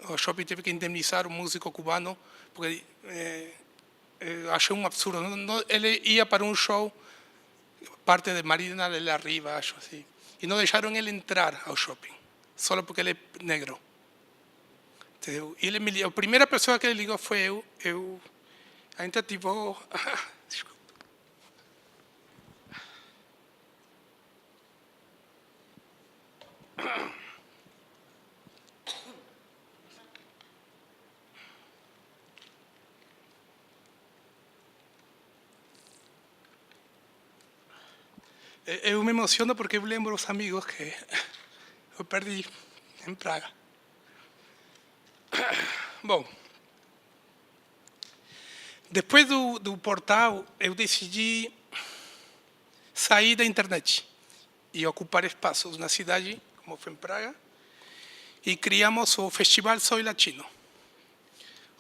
O shopping teve que indemnizar o músico cubano porque achei um absurdo. Ele ia para um show, parte de Marina de la Riva, acho assim, e não deixaram ele entrar ao shopping, só porque ele é negro. Entendeu? E a primeira pessoa que ele ligou foi eu. A gente ativou. Desculpa. Eu me emociono porque eu lembro os amigos que eu perdi em Praga. Bom, depois do portal, eu decidi sair da internet e ocupar espaços na cidade, como foi em Praga, e criamos o Festival Soy Latino.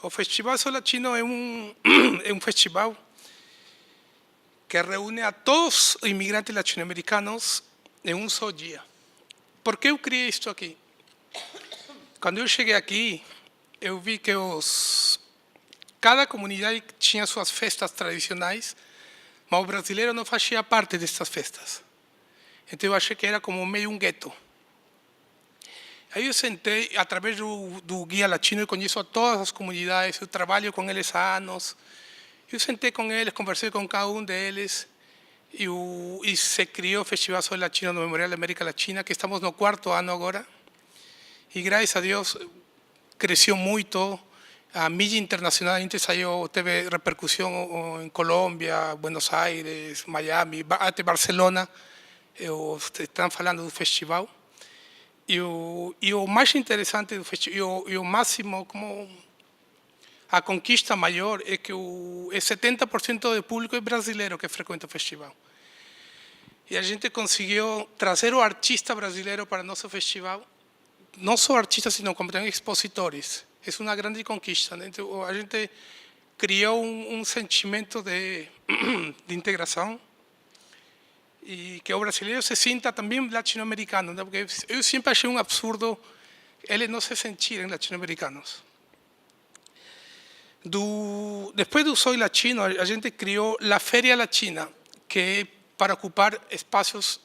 O Festival Soy Latino é um festival que reúne a todos os imigrantes latino-americanos em um só dia. Por que eu criei isto aqui? Quando eu cheguei aqui, eu vi que cada comunidade tinha suas festas tradicionais, mas o brasileiro não fazia parte dessas festas. Então eu achei que era como meio um gueto. Aí eu sentei, através do Guia Latino, eu conheço todas as comunidades, eu trabalho com eles há anos. Eu sentei com eles, conversei com cada um deles, e se criou o Festival Sol Latino no Memorial da América Latina, que estamos no 4º ano agora, e graças a Deus cresceu muito. A mídia internacional, a gente teve repercussão em Colômbia, Buenos Aires, Miami, até Barcelona, estão falando do festival. E o mais interessante do festival, e o máximo, como a conquista maior, é que 70% do público é brasileiro que frequenta o festival. E a gente conseguiu trazer o artista brasileiro para o nosso festival, não só artistas, sino como também expositores. É uma grande conquista, né? Então, a gente criou sentimento de integração e que o brasileiro se sinta também latino-americano, né? Porque eu sempre achei um absurdo eles não se sentirem latino-americanos. Depois do Soy Latino, a gente criou a Feria Latina, que é para ocupar espaços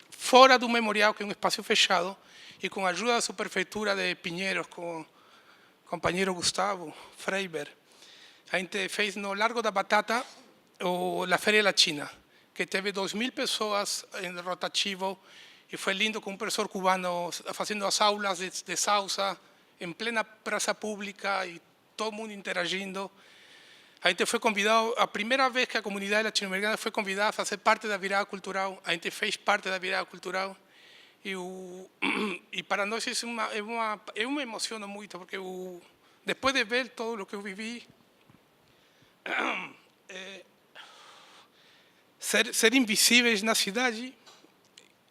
fora do memorial, que é um espaço fechado, e com a ajuda da subprefeitura de Pinheiros, com o companheiro Gustavo Freiber, a gente fez no Largo da Batata a Feria Latina, que teve 2.000 pessoas em rotativo, e foi lindo com um professor cubano fazendo as aulas de salsa em plena praça pública e todo mundo interagindo. A gente foi convidado, a primeira vez que a comunidade latino-americana foi convidada a fazer parte da virada cultural, a gente fez parte da virada cultural. E para nós eu me emociono muito, porque depois de ver todo o que eu vivi, ser invisíveis na cidade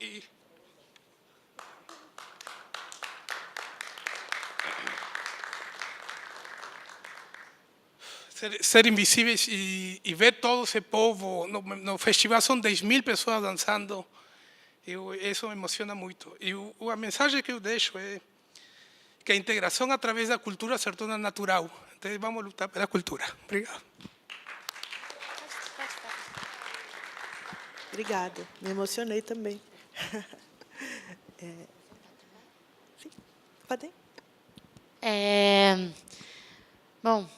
e ser invisíveis e ver todo esse povo no festival, são 10.000 pessoas dançando. Isso me emociona muito. E a mensagem que eu deixo é que a integração através da cultura se torna natural. Então, vamos lutar pela cultura. Obrigado. Obrigada, me emocionei também. Sim, podem? Bom,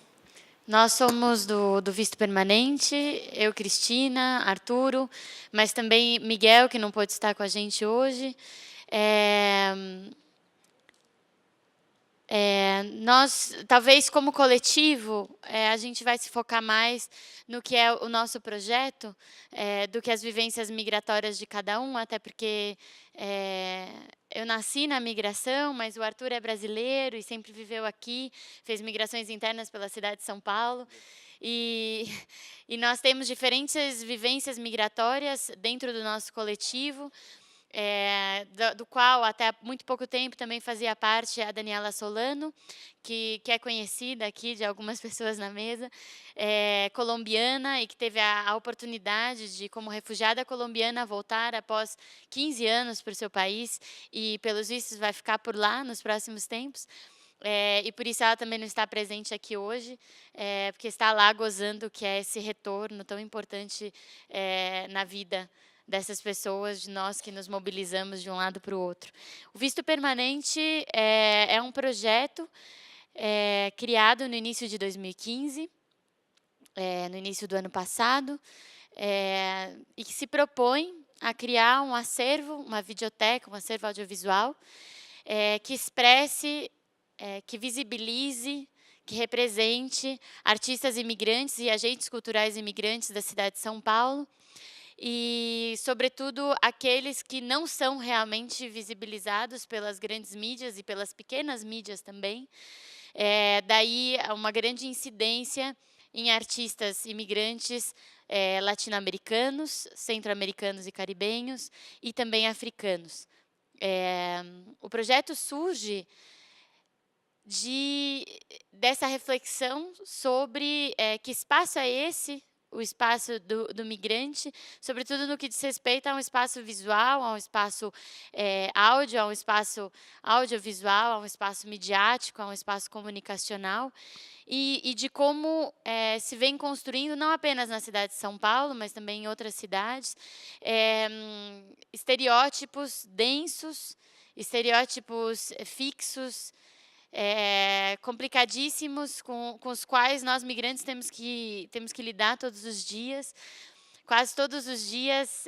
nós somos do Visto Permanente, eu, Cristina, Arturo, mas também Miguel, que não pôde estar com a gente hoje. Nós, talvez como coletivo, a gente vai se focar mais no que é o nosso projeto, do que as vivências migratórias de cada um, até porque eu nasci na migração, mas o Arthur é brasileiro e sempre viveu aqui, fez migrações internas pela cidade de São Paulo. E nós temos diferentes vivências migratórias dentro do nosso coletivo, do qual até há muito pouco tempo também fazia parte a Daniela Solano, que é conhecida aqui de algumas pessoas na mesa, colombiana, e que teve a oportunidade de, como refugiada colombiana, voltar após 15 anos para o seu país e, pelos vistos, vai ficar por lá nos próximos tempos. E por isso ela também não está presente aqui hoje, porque está lá gozando que é esse retorno tão importante na vida dessas pessoas, de nós que nos mobilizamos de um lado para o outro. O Visto Permanente é um projeto criado no início de 2015, no início do ano passado, e que se propõe a criar um acervo, uma videoteca, um acervo audiovisual, que expresse, que visibilize, que represente artistas imigrantes e agentes culturais imigrantes da cidade de São Paulo, e, sobretudo, aqueles que não são realmente visibilizados pelas grandes mídias e pelas pequenas mídias também. Daí uma grande incidência em artistas imigrantes latino-americanos, centro-americanos e caribenhos, e também africanos. O projeto surge dessa reflexão sobre que espaço é esse, o espaço do migrante, sobretudo no que diz respeito a um espaço visual, a um espaço áudio, a um espaço audiovisual, a um espaço midiático, a um espaço comunicacional, e de como se vem construindo, não apenas na cidade de São Paulo, mas também em outras cidades, estereótipos densos, estereótipos fixos, complicadíssimos, com os quais nós migrantes temos que lidar todos os dias, quase todos os dias,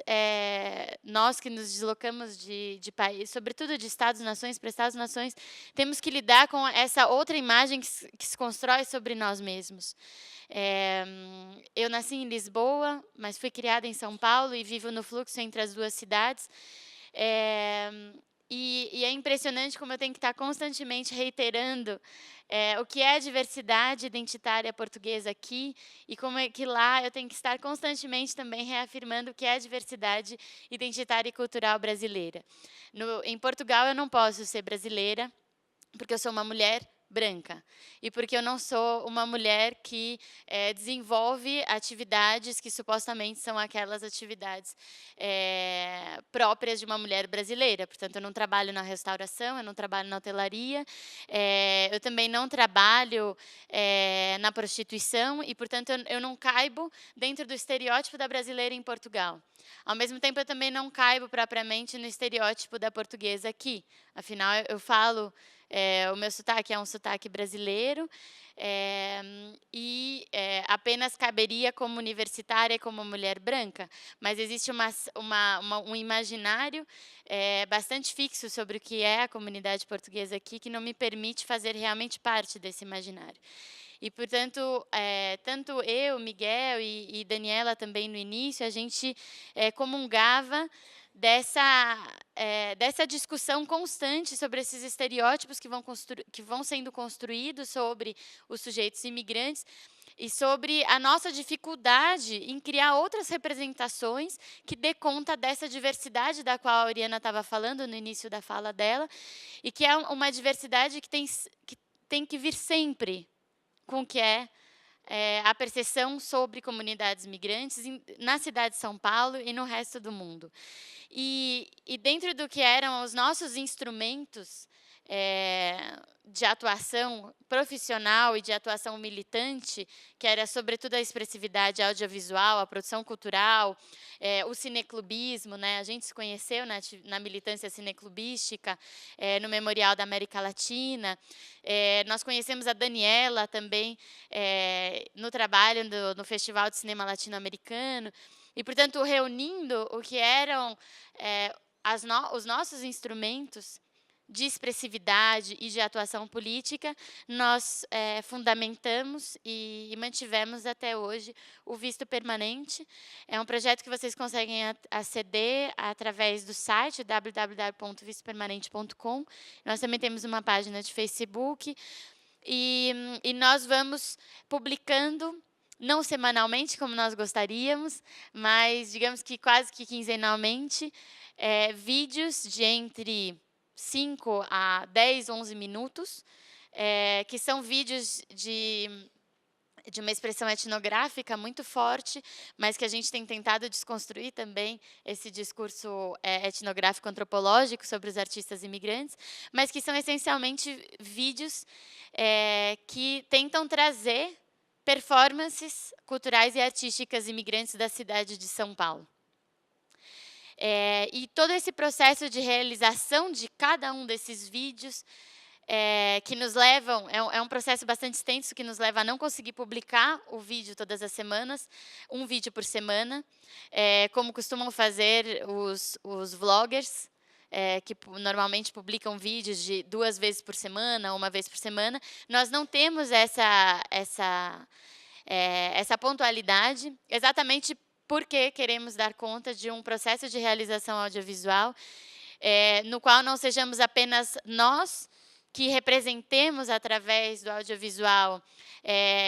nós que nos deslocamos de país, sobretudo de Estados-nações para Estados-nações, temos que lidar com essa outra imagem que se constrói sobre nós mesmos. Eu nasci em Lisboa, mas fui criada em São Paulo e vivo no fluxo entre as duas cidades. E é impressionante como eu tenho que estar constantemente reiterando o que é a diversidade identitária portuguesa aqui e como é que lá eu tenho que estar constantemente também reafirmando o que é a diversidade identitária e cultural brasileira. Em Portugal eu não posso ser brasileira porque eu sou uma mulher branca e porque eu não sou uma mulher que desenvolve atividades que supostamente são aquelas atividades próprias de uma mulher brasileira. Portanto, eu não trabalho na restauração, eu não trabalho na hotelaria, eu também não trabalho na prostituição e, portanto, eu não caibo dentro do estereótipo da brasileira em Portugal. Ao mesmo tempo, eu também não caibo propriamente no estereótipo da portuguesa aqui. Afinal, eu falo... o meu sotaque é um sotaque brasileiro e apenas caberia como universitária e como mulher branca, mas existe um imaginário bastante fixo sobre o que é a comunidade portuguesa aqui, que não me permite fazer realmente parte desse imaginário. E, portanto, tanto eu, Miguel e Daniela também no início, a gente comungava dessa discussão constante sobre esses estereótipos que vão sendo construídos sobre os sujeitos imigrantes e sobre a nossa dificuldade em criar outras representações que dê conta dessa diversidade da qual a Oriana estava falando no início da fala dela, e que é uma diversidade que tem que vir sempre com o que é a percepção sobre comunidades migrantes na cidade de São Paulo e no resto do mundo. E dentro do que eram os nossos instrumentos de atuação profissional e de atuação militante, que era sobretudo a expressividade audiovisual, a produção cultural, o cineclubismo, né? A gente se conheceu na militância cineclubística, no Memorial da América Latina. Nós conhecemos a Daniela também no trabalho no Festival de Cinema Latino-Americano. E, portanto, reunindo o que eram os nossos instrumentos de expressividade e de atuação política, nós fundamentamos e mantivemos até hoje o Visto Permanente. É um projeto que vocês conseguem aceder através do site www.vistopermanente.com. Nós também temos uma página de Facebook e nós vamos publicando, não semanalmente, como nós gostaríamos, mas digamos que quase que quinzenalmente, vídeos de entre 5 a 10, 11 minutos, que são vídeos de uma expressão etnográfica muito forte, mas que a gente tem tentado desconstruir também esse discurso etnográfico antropológico sobre os artistas imigrantes, mas que são essencialmente vídeos que tentam trazer performances culturais e artísticas imigrantes da cidade de São Paulo. E todo esse processo de realização de cada um desses vídeos, que nos levam, é um processo bastante extenso, que nos leva a não conseguir publicar o vídeo todas as semanas, um vídeo por semana, como costumam fazer os vloggers, que normalmente publicam vídeos de 2 vezes por semana, 1 vez por semana. Nós não temos essa pontualidade, exatamente porque queremos dar conta de um processo de realização audiovisual no qual não sejamos apenas nós que representemos através do audiovisual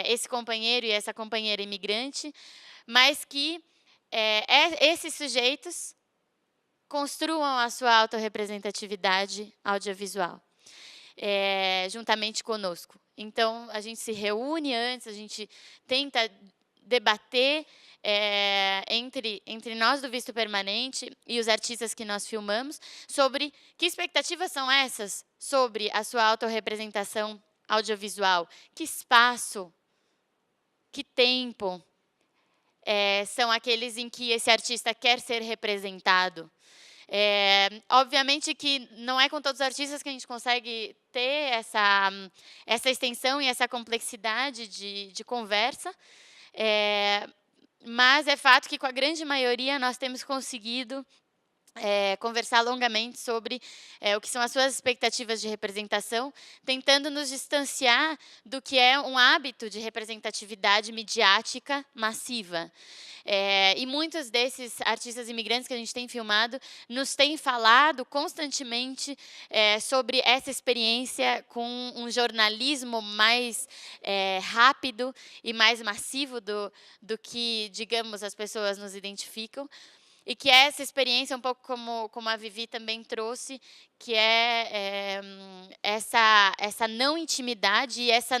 esse companheiro e essa companheira imigrante, mas que esses sujeitos construam a sua autorrepresentatividade audiovisual, juntamente conosco. Então, a gente se reúne antes, a gente tenta debater entre nós do Visto Permanente e os artistas que nós filmamos sobre que expectativas são essas sobre a sua autorrepresentação audiovisual, que espaço, que tempo são aqueles em que esse artista quer ser representado. Obviamente que não é com todos os artistas que a gente consegue ter essa extensão e essa complexidade de conversa, mas é fato que, com a grande maioria, nós temos conseguido conversar longamente sobre o que são as suas expectativas de representação, tentando nos distanciar do que é um hábito de representatividade midiática massiva. E muitos desses artistas imigrantes que a gente tem filmado nos têm falado constantemente sobre essa experiência com um jornalismo mais rápido e mais massivo do que, digamos, as pessoas nos identificam. E que é essa experiência, um pouco como a Vivi também trouxe, que é essa não intimidade e essa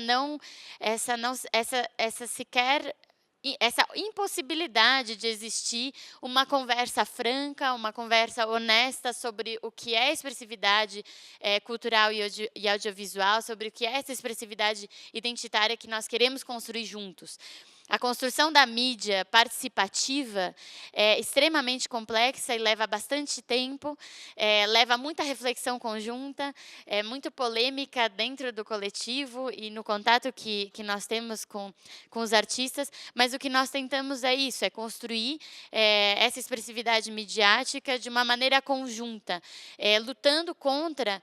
impossibilidade de existir uma conversa franca, uma conversa honesta sobre o que é expressividade cultural e audiovisual, sobre o que é essa expressividade identitária que nós queremos construir juntos. A construção da mídia participativa é extremamente complexa e leva bastante tempo, leva muita reflexão conjunta, é muito polêmica dentro do coletivo e no contato que nós temos com os artistas, mas o que nós tentamos é isso, é construir essa expressividade midiática de uma maneira conjunta, lutando contra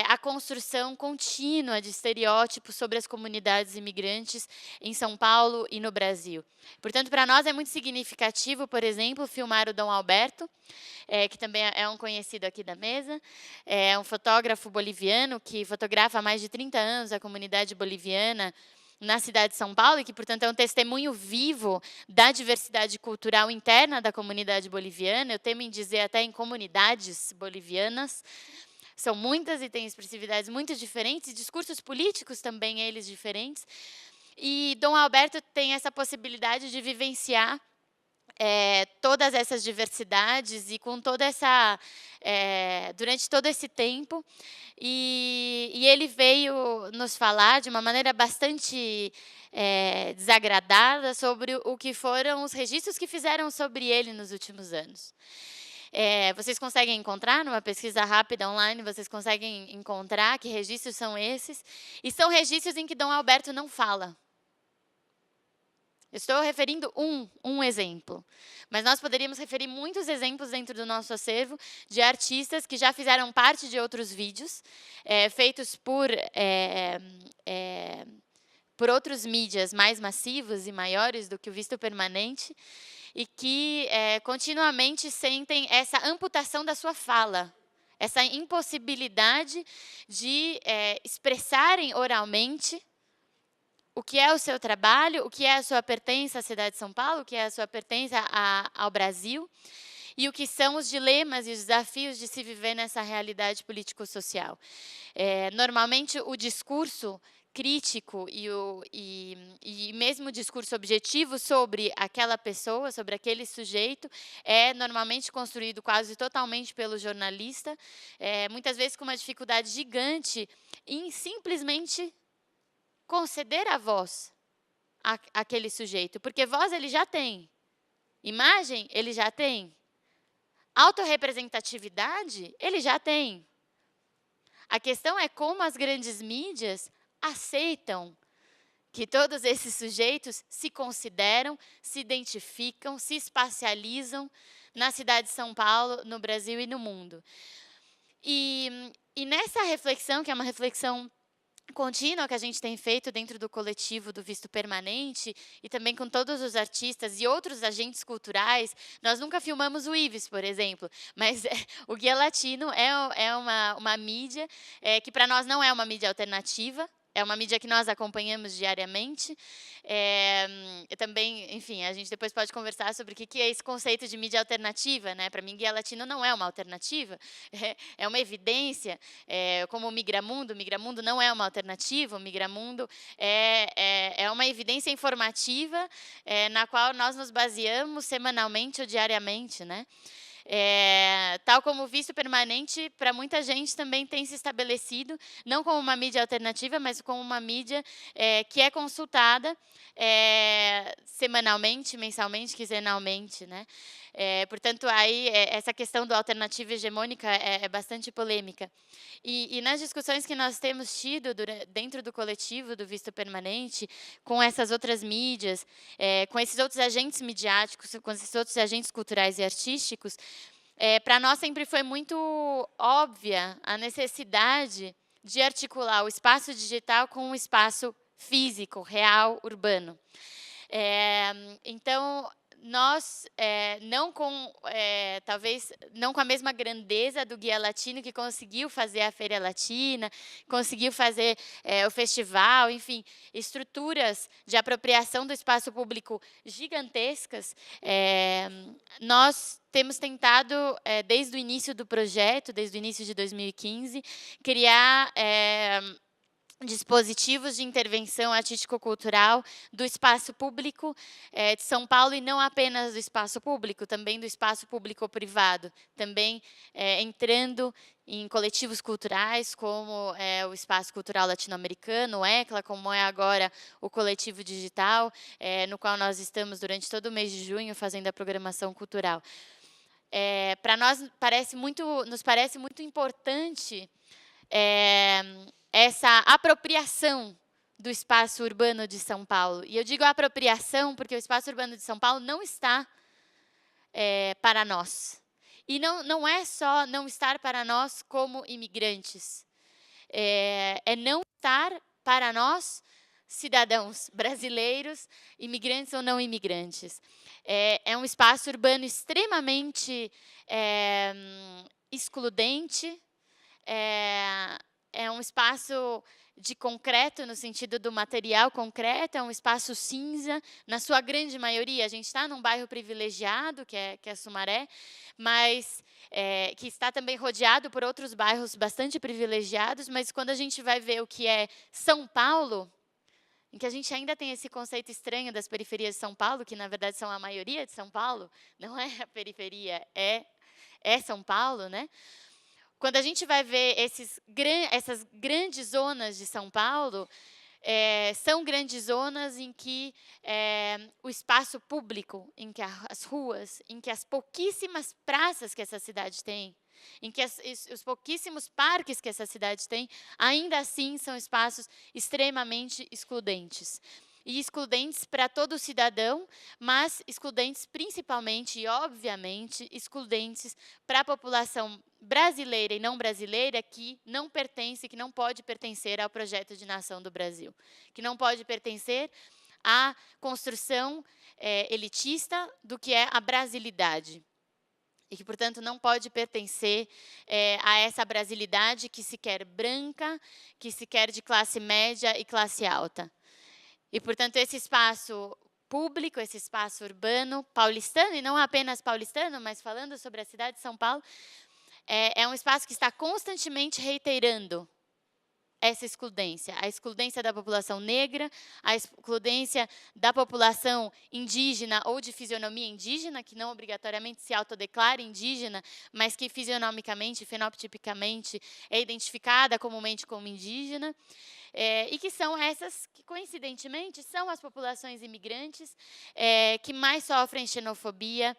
a construção contínua de estereótipos sobre as comunidades imigrantes em São Paulo e no Brasil. Portanto, para nós é muito significativo, por exemplo, filmar o Dom Alberto, que também é um conhecido aqui da mesa, é um fotógrafo boliviano que fotografa há mais de 30 anos a comunidade boliviana na cidade de São Paulo, e que, portanto, é um testemunho vivo da diversidade cultural interna da comunidade boliviana, eu temo em dizer até em comunidades bolivianas. São muitas e têm expressividades muito diferentes, e discursos políticos também, eles diferentes. E Dom Alberto tem essa possibilidade de vivenciar todas essas diversidades e com toda essa durante todo esse tempo, e ele veio nos falar de uma maneira bastante desagradada sobre o que foram os registros que fizeram sobre ele nos últimos anos. Vocês conseguem encontrar, numa pesquisa rápida online, vocês conseguem encontrar que registros são esses, e são registros em que Dom Alberto não fala. Eu estou referindo um exemplo, mas nós poderíamos referir muitos exemplos dentro do nosso acervo de artistas que já fizeram parte de outros vídeos, feitos por outros mídias mais massivos e maiores do que o Visto Permanente, e que continuamente sentem essa amputação da sua fala, essa impossibilidade de expressarem oralmente o que é o seu trabalho, o que é a sua pertença à cidade de São Paulo, o que é a sua pertença ao Brasil, e o que são os dilemas e os desafios de se viver nessa realidade político-social. Normalmente, o discurso crítico e mesmo o discurso objetivo sobre aquela pessoa, sobre aquele sujeito, é normalmente construído quase totalmente pelo jornalista, muitas vezes com uma dificuldade gigante em simplesmente conceder a voz àquele sujeito, porque voz ele já tem, imagem ele já tem, autorrepresentatividade ele já tem. A questão é como as grandes mídias aceitam que todos esses sujeitos se consideram, se identificam, se espacializam na cidade de São Paulo, no Brasil e no mundo. E nessa reflexão, que é uma reflexão contínua que a gente tem feito dentro do coletivo do Visto Permanente, e também com todos os artistas e outros agentes culturais, nós nunca filmamos o Ives, por exemplo, mas o Guia Latino é uma mídia que para nós não é uma mídia alternativa, é uma mídia que nós acompanhamos diariamente. Também, enfim, a gente depois pode conversar sobre o que é esse conceito de mídia alternativa, né? Para mim, Guia Latino não é uma alternativa, é uma evidência, como o Migramundo não é uma alternativa, o Migramundo é uma evidência informativa na qual nós nos baseamos semanalmente ou diariamente, né? Tal como o visto permanente, para muita gente também tem se estabelecido, não como uma mídia alternativa, mas como uma mídia que é consultada semanalmente, mensalmente, quinzenalmente, né? Portanto, aí essa questão do alternativa hegemônica é bastante polêmica. E nas discussões que nós temos tido dentro do coletivo do visto permanente, com essas outras mídias, com esses outros agentes midiáticos, com esses outros agentes culturais e artísticos, para nós sempre foi muito óbvia a necessidade de articular o espaço digital com o espaço físico, real, urbano. Então, nós, talvez não com a mesma grandeza do Guia Latino, que conseguiu fazer a Feira Latina, conseguiu fazer o festival, enfim, estruturas de apropriação do espaço público gigantescas, nós temos tentado, desde o início do projeto, desde o início de 2015, criar dispositivos de intervenção artístico-cultural do espaço público de São Paulo, e não apenas do espaço público, também do espaço público-privado, também entrando em coletivos culturais, como o Espaço Cultural Latino-Americano, o ECLA, como é agora o Coletivo Digital, no qual nós estamos durante todo o mês de junho fazendo a programação cultural. Para nós, nos parece muito importante essa apropriação do espaço urbano de São Paulo. E eu digo apropriação porque o espaço urbano de São Paulo não está para nós. E não é só não estar para nós como imigrantes. É não estar para nós, cidadãos brasileiros, imigrantes ou não imigrantes. É um espaço urbano extremamente excludente, é um espaço de concreto, no sentido do material concreto, é um espaço cinza, na sua grande maioria. A gente está num bairro privilegiado, que é Sumaré, mas que está também rodeado por outros bairros bastante privilegiados, mas quando a gente vai ver o que é São Paulo, em que a gente ainda tem esse conceito estranho das periferias de São Paulo, que na verdade são a maioria de São Paulo, não é a periferia, é São Paulo, né? Quando a gente vai ver essas grandes zonas de São Paulo, são grandes zonas em que o espaço público, em que as ruas, em que as pouquíssimas praças que essa cidade tem, em que os pouquíssimos parques que essa cidade tem, ainda assim são espaços extremamente excludentes. E excludentes para todo cidadão, mas excludentes principalmente e, obviamente, excludentes para a população brasileira e não brasileira que não pertence, que não pode pertencer ao projeto de nação do Brasil, que não pode pertencer à construção elitista do que é a brasilidade. E que, portanto, não pode pertencer a essa brasilidade que se quer branca, que se quer de classe média e classe alta. E, portanto, esse espaço público, esse espaço urbano paulistano, e não apenas paulistano, mas falando sobre a cidade de São Paulo, é um espaço que está constantemente reiterando essa excludência, a excludência da população negra, a excludência da população indígena ou de fisionomia indígena, que não obrigatoriamente se autodeclara indígena, mas que fisionomicamente, fenotipicamente é identificada comumente como indígena, e que são essas que, coincidentemente, são as populações imigrantes que mais sofrem xenofobia,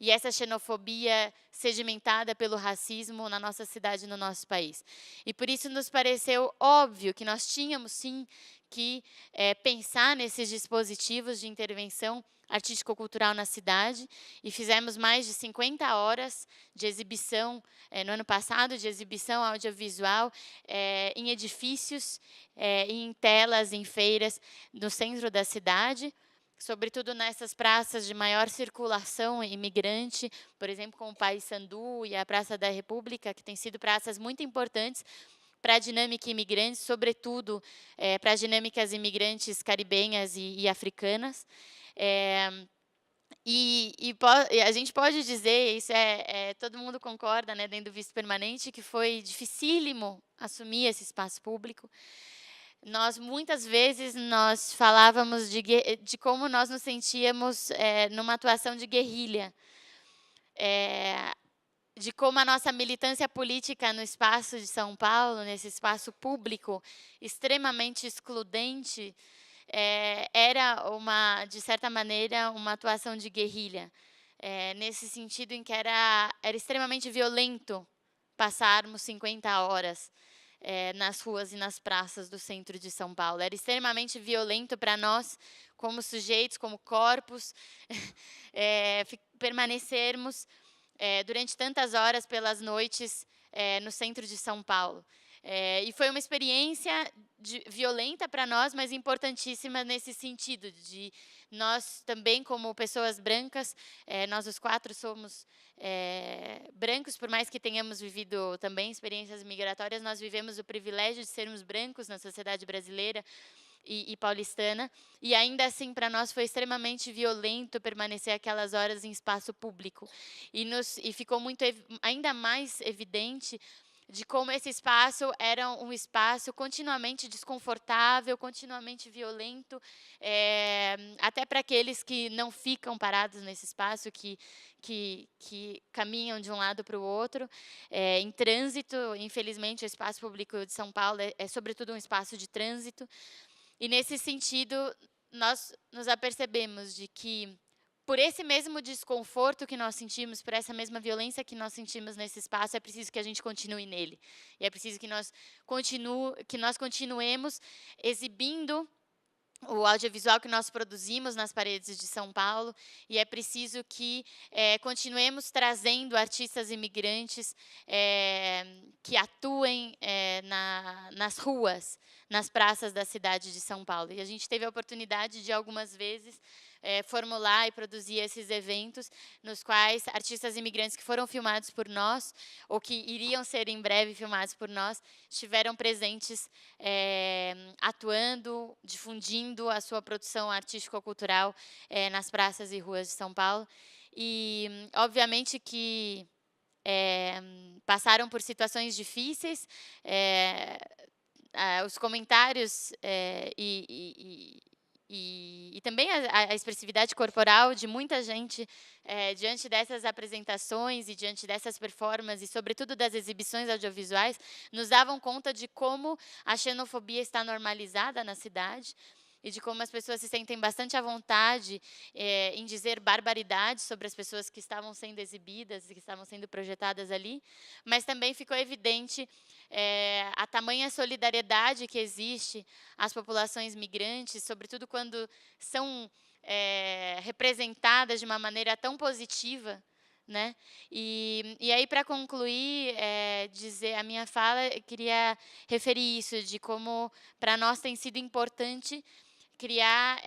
e essa xenofobia sedimentada pelo racismo na nossa cidade e no nosso país. E por isso nos pareceu óbvio que nós tínhamos, sim, que pensar nesses dispositivos de intervenção artístico-cultural na cidade, e fizemos mais de 50 horas de exibição, no ano passado, de exibição audiovisual em edifícios, em telas, em feiras, no centro da cidade, sobretudo nessas praças de maior circulação imigrante, por exemplo, como o Paissandu e a Praça da República, que têm sido praças muito importantes para a dinâmica imigrante, sobretudo para as dinâmicas imigrantes caribenhas e africanas. E a gente pode dizer, isso todo mundo concorda, né, dentro do visto permanente, que foi dificílimo assumir esse espaço público. Muitas vezes, nós falávamos de como nós nos sentíamos numa atuação de guerrilha. de como a nossa militância política no espaço de São Paulo, nesse espaço público extremamente excludente, era de certa maneira, uma atuação de guerrilha, nesse sentido em que era extremamente violento passarmos 50 horas nas ruas e nas praças do centro de São Paulo. Era extremamente violento para nós, como sujeitos, como corpos, permanecermos durante tantas horas pelas noites no centro de São Paulo. E foi uma experiência violenta para nós, mas importantíssima nesse sentido, de nós também, como pessoas brancas, nós os 4 somos brancos, por mais que tenhamos vivido também experiências migratórias, nós vivemos o privilégio de sermos brancos na sociedade brasileira e paulistana, e ainda assim para nós foi extremamente violento permanecer aquelas horas em espaço público, e ficou ainda mais evidente de como esse espaço era um espaço continuamente desconfortável, continuamente violento, até para aqueles que não ficam parados nesse espaço, que caminham de um lado para o outro, em trânsito. Infelizmente, o espaço público de São Paulo é sobretudo um espaço de trânsito. E, nesse sentido, nós nos apercebemos de que, por esse mesmo desconforto que nós sentimos, por essa mesma violência que nós sentimos nesse espaço, é preciso que a gente continue nele. E é preciso que nós continuemos exibindo o audiovisual que nós produzimos nas paredes de São Paulo, e é preciso que continuemos trazendo artistas imigrantes que atuem nas ruas, nas praças da cidade de São Paulo. E a gente teve a oportunidade de, algumas vezes, formular e produzir esses eventos, nos quais artistas imigrantes que foram filmados por nós, ou que iriam ser em breve filmados por nós, estiveram presentes, atuando, difundindo a sua produção artístico-cultural nas praças e ruas de São Paulo. E, obviamente, que passaram por situações difíceis. Os comentários e também a expressividade corporal de muita gente diante dessas apresentações e diante dessas performances, e sobretudo das exibições audiovisuais, nos davam conta de como a xenofobia está normalizada na cidade, e de como as pessoas se sentem bastante à vontade em dizer barbaridades sobre as pessoas que estavam sendo exibidas e que estavam sendo projetadas ali. Mas também ficou evidente a tamanha solidariedade que existe às populações migrantes, sobretudo quando são representadas de uma maneira tão positiva, né? E aí, para concluir, dizer a minha fala, eu queria referir isso, de como para nós tem sido importante criar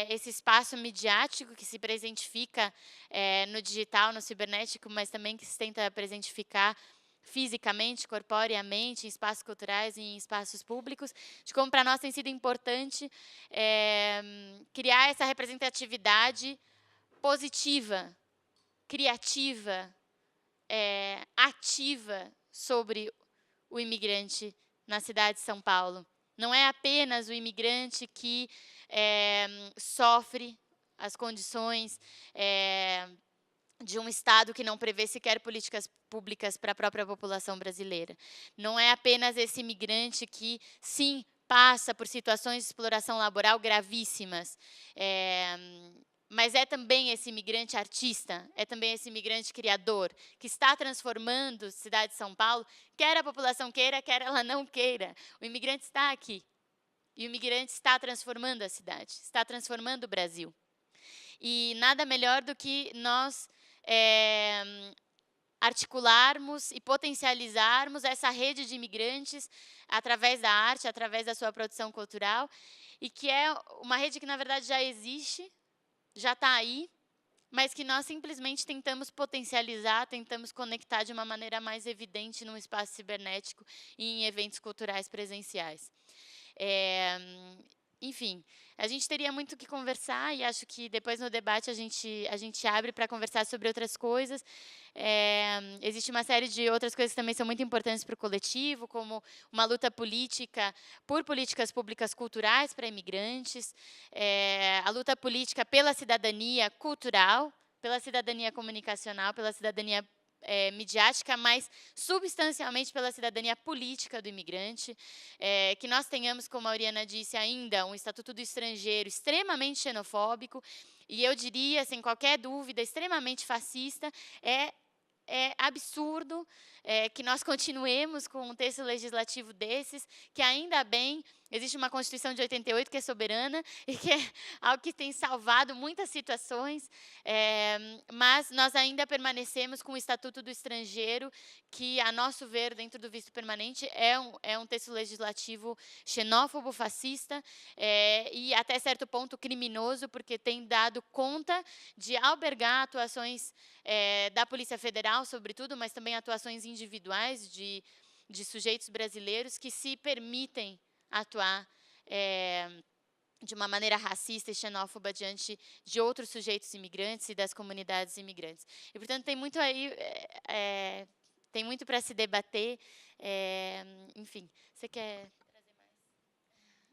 esse espaço midiático que se presentifica no digital, no cibernético, mas também que se tenta presentificar fisicamente, corporeamente, em espaços culturais e em espaços públicos, de como para nós tem sido importante criar essa representatividade positiva, criativa, ativa sobre o imigrante na cidade de São Paulo. Não é apenas o imigrante que sofre as condições de um Estado que não prevê sequer políticas públicas para a própria população brasileira. Não é apenas esse imigrante que, sim, passa por situações de exploração laboral gravíssimas, mas é também esse imigrante artista, é também esse imigrante criador, que está transformando a cidade de São Paulo, quer a população queira, quer ela não queira. O imigrante está aqui. E o imigrante está transformando a cidade, está transformando o Brasil. E nada melhor do que nós articularmos e potencializarmos essa rede de imigrantes através da arte, através da sua produção cultural, e que é uma rede que, na verdade, já existe, já está aí, mas que nós simplesmente tentamos potencializar, tentamos conectar de uma maneira mais evidente num espaço cibernético e em eventos culturais presenciais. Enfim, a gente teria muito o que conversar, e acho que depois no debate a gente abre para conversar sobre outras coisas. Existe uma série de outras coisas que também são muito importantes para o coletivo, como uma luta política por políticas públicas culturais para imigrantes, a luta política pela cidadania cultural, pela cidadania comunicacional, pela cidadania midiática, mas substancialmente pela cidadania política do imigrante, que nós tenhamos, como a Oriana disse ainda, um Estatuto do Estrangeiro extremamente xenofóbico, e eu diria, sem qualquer dúvida, extremamente fascista. É absurdo que nós continuemos com um texto legislativo desses, que ainda bem existe uma Constituição de 88 que é soberana e que é algo que tem salvado muitas situações, mas nós ainda permanecemos com o Estatuto do Estrangeiro, que, a nosso ver, dentro do visto permanente, é um texto legislativo xenófobo, fascista, e até certo ponto criminoso, porque tem dado conta de albergar atuações da Polícia Federal, sobretudo, mas também atuações individuais de sujeitos brasileiros que se permitem atuar de uma maneira racista e xenófoba diante de outros sujeitos imigrantes e das comunidades imigrantes. E, portanto, tem muito aí, tem muito para se debater. Enfim, você quer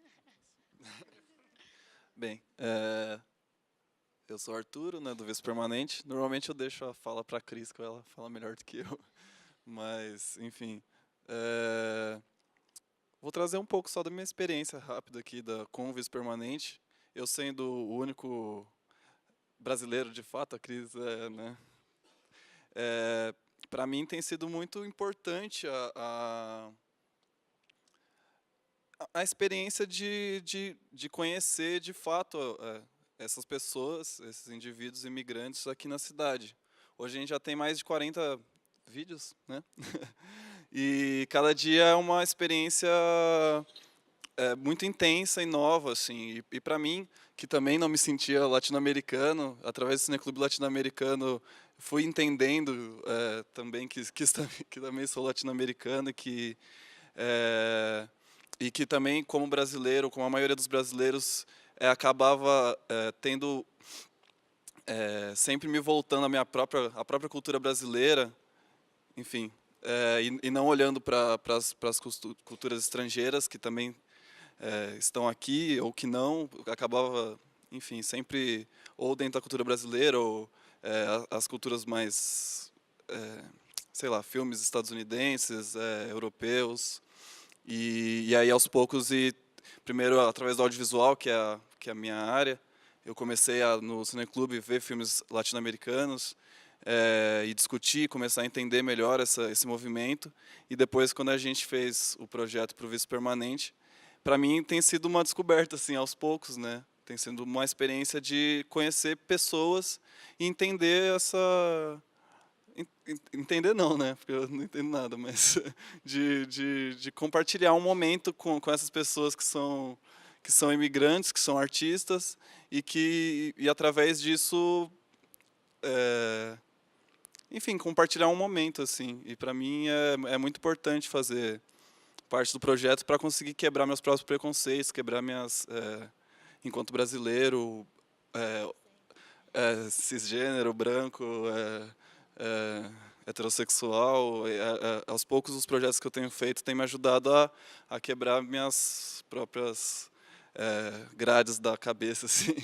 trazer mais? Bem, eu sou Arturo, né, do Visto Permanente. Normalmente eu deixo a fala para a Cris, que ela fala melhor do que eu. Mas, enfim, vou trazer um pouco só da minha experiência rápida aqui com o Visto Permanente. Eu sendo o único brasileiro, de fato, a Cris né? Para mim tem sido muito importante a experiência de conhecer, de fato, essas pessoas, esses indivíduos imigrantes aqui na cidade. Hoje a gente já tem mais de 40 vídeos, né? E cada dia é uma experiência muito intensa e nova, assim. E para mim, que também não me sentia latino-americano, através do Cineclube Latino-Americano, fui entendendo também que também sou latino-americano e que também, como brasileiro, como a maioria dos brasileiros, acabava tendo sempre me voltando à própria cultura brasileira, enfim, e não olhando para as culturas estrangeiras que também estão aqui ou que não, acabava, enfim, sempre ou dentro da cultura brasileira ou as culturas mais, sei lá, filmes estadunidenses, europeus, e aí aos poucos, primeiro através do audiovisual, que é a minha área, eu comecei no Cineclube ver filmes latino-americanos, e discutir, começar a entender melhor esse movimento. E depois, quando a gente fez o projeto para o Visto Permanente, para mim tem sido uma descoberta, assim, aos poucos, né? Tem sido uma experiência de conhecer pessoas e entender entender não, né? Porque eu não entendo nada, mas de compartilhar um momento com essas pessoas que são imigrantes, que são artistas, e através disso, enfim, compartilhar um momento, assim. E para mim é muito importante fazer parte do projeto para conseguir quebrar meus próprios preconceitos, quebrar enquanto brasileiro, cisgênero, branco, heterossexual. Aos poucos, os projetos que eu tenho feito têm me ajudado a quebrar minhas próprias grades da cabeça, assim.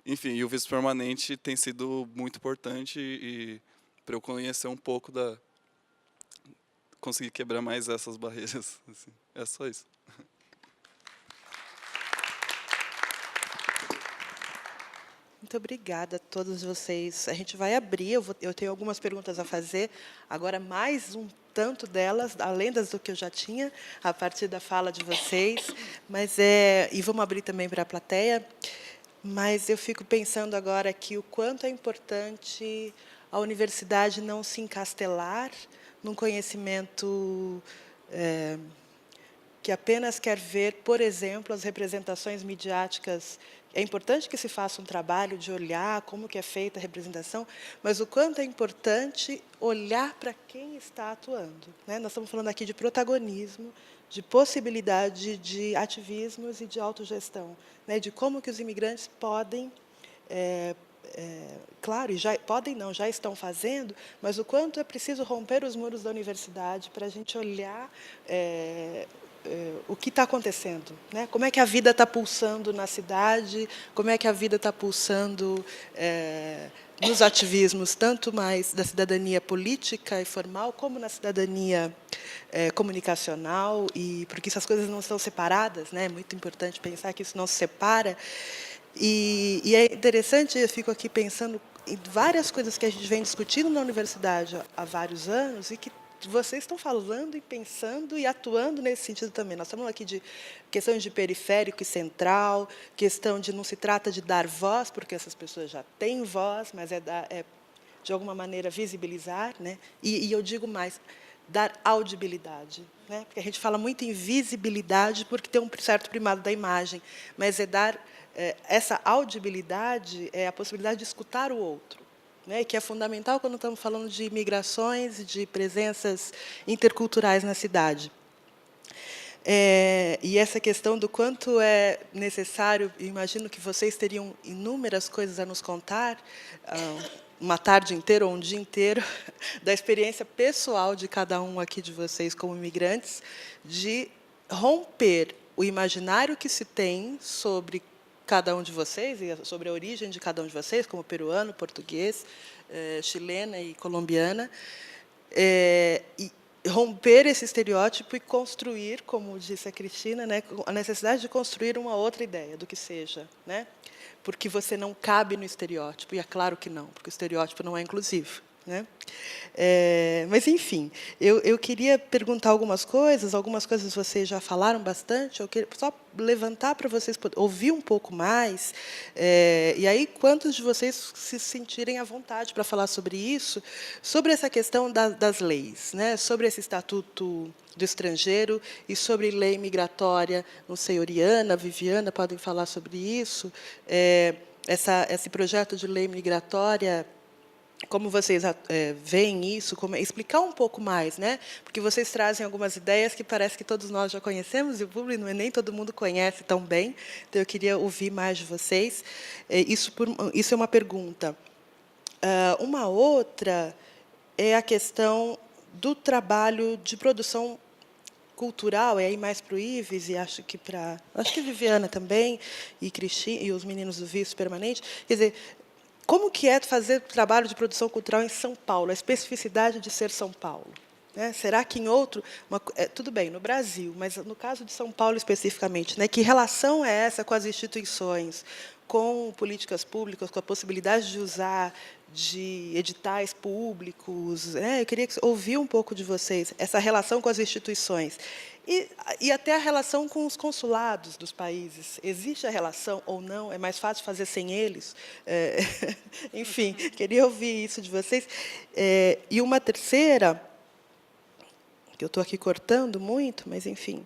Enfim, e o Visto Permanente tem sido muito importante para eu conhecer um pouco conseguir quebrar mais essas barreiras. Assim. É só isso. Muito obrigada a todos vocês. A gente vai abrir, eu tenho algumas perguntas a fazer, agora mais um tanto delas, além das do que eu já tinha, a partir da fala de vocês, e vamos abrir também para a plateia, mas eu fico pensando agora aqui o quanto é importante a universidade não se encastelar num conhecimento que apenas quer ver, por exemplo, as representações midiáticas. É importante que se faça um trabalho de olhar como que é feita a representação, mas o quanto é importante olhar para quem está atuando, né? Nós estamos falando aqui de protagonismo, de possibilidade de ativismos e de autogestão, né? De como que os imigrantes podem, claro, já estão fazendo, mas o quanto é preciso romper os muros da universidade para a gente olhar o que está acontecendo, né? Como é que a vida está pulsando na cidade, como é que a vida está pulsando nos ativismos, tanto mais da cidadania política e formal, como na cidadania comunicacional, e porque essas coisas não são separadas, né? É muito importante pensar que isso não se separa. E é interessante, eu fico aqui pensando em várias coisas que a gente vem discutindo na universidade há vários anos e que vocês estão falando e pensando e atuando nesse sentido também. Nós estamos aqui de questões de periférico e central, questão de não se trata de dar voz, porque essas pessoas já têm voz, mas é de alguma maneira, visibilizar, né? E eu digo mais, dar audibilidade, né? Porque a gente fala muito em visibilidade porque tem um certo primado da imagem, mas é dar essa audibilidade é a possibilidade de escutar o outro, né, que é fundamental quando estamos falando de migrações e de presenças interculturais na cidade. E essa questão do quanto é necessário, imagino que vocês teriam inúmeras coisas a nos contar, uma tarde inteira ou um dia inteiro, da experiência pessoal de cada um aqui de vocês como imigrantes, de romper o imaginário que se tem sobre cada um de vocês, e sobre a origem de cada um de vocês, como peruano, português, chilena e colombiana, e romper esse estereótipo e construir, como disse a Cristina, né, a necessidade de construir uma outra ideia do que seja, né, porque você não cabe no estereótipo, e é claro que não, porque o estereótipo não é inclusivo, né? Mas, enfim, eu queria perguntar algumas coisas vocês já falaram bastante, eu queria só levantar para vocês ouvir um pouco mais, e aí, quantos de vocês se sentirem à vontade para falar sobre isso, sobre essa questão das leis, né? Sobre esse Estatuto do Estrangeiro e sobre lei migratória, não sei, Oriana, Viviana, podem falar sobre isso, esse projeto de lei migratória, como vocês veem isso, explicar um pouco mais, né? Porque vocês trazem algumas ideias que parece que todos nós já conhecemos, e o público nem todo mundo conhece tão bem, então eu queria ouvir mais de vocês. Isso é uma pergunta. Uma outra é a questão do trabalho de produção cultural, é aí mais para o Ives, e acho que Viviana também, e Cristina, e os meninos do Visto Permanente. Quer dizer, como que é fazer trabalho de produção cultural em São Paulo, a especificidade de ser São Paulo, né? Será que em outro... tudo bem, no Brasil, mas no caso de São Paulo especificamente, né, que relação é essa com as instituições, com políticas públicas, com a possibilidade de usar de editais públicos, né? Eu queria ouvir um pouco de vocês, essa relação com as instituições. E até a relação com os consulados dos países. Existe a relação ou não? É mais fácil fazer sem eles? Enfim, queria ouvir isso de vocês. E uma terceira, que eu estou aqui cortando muito, mas, enfim.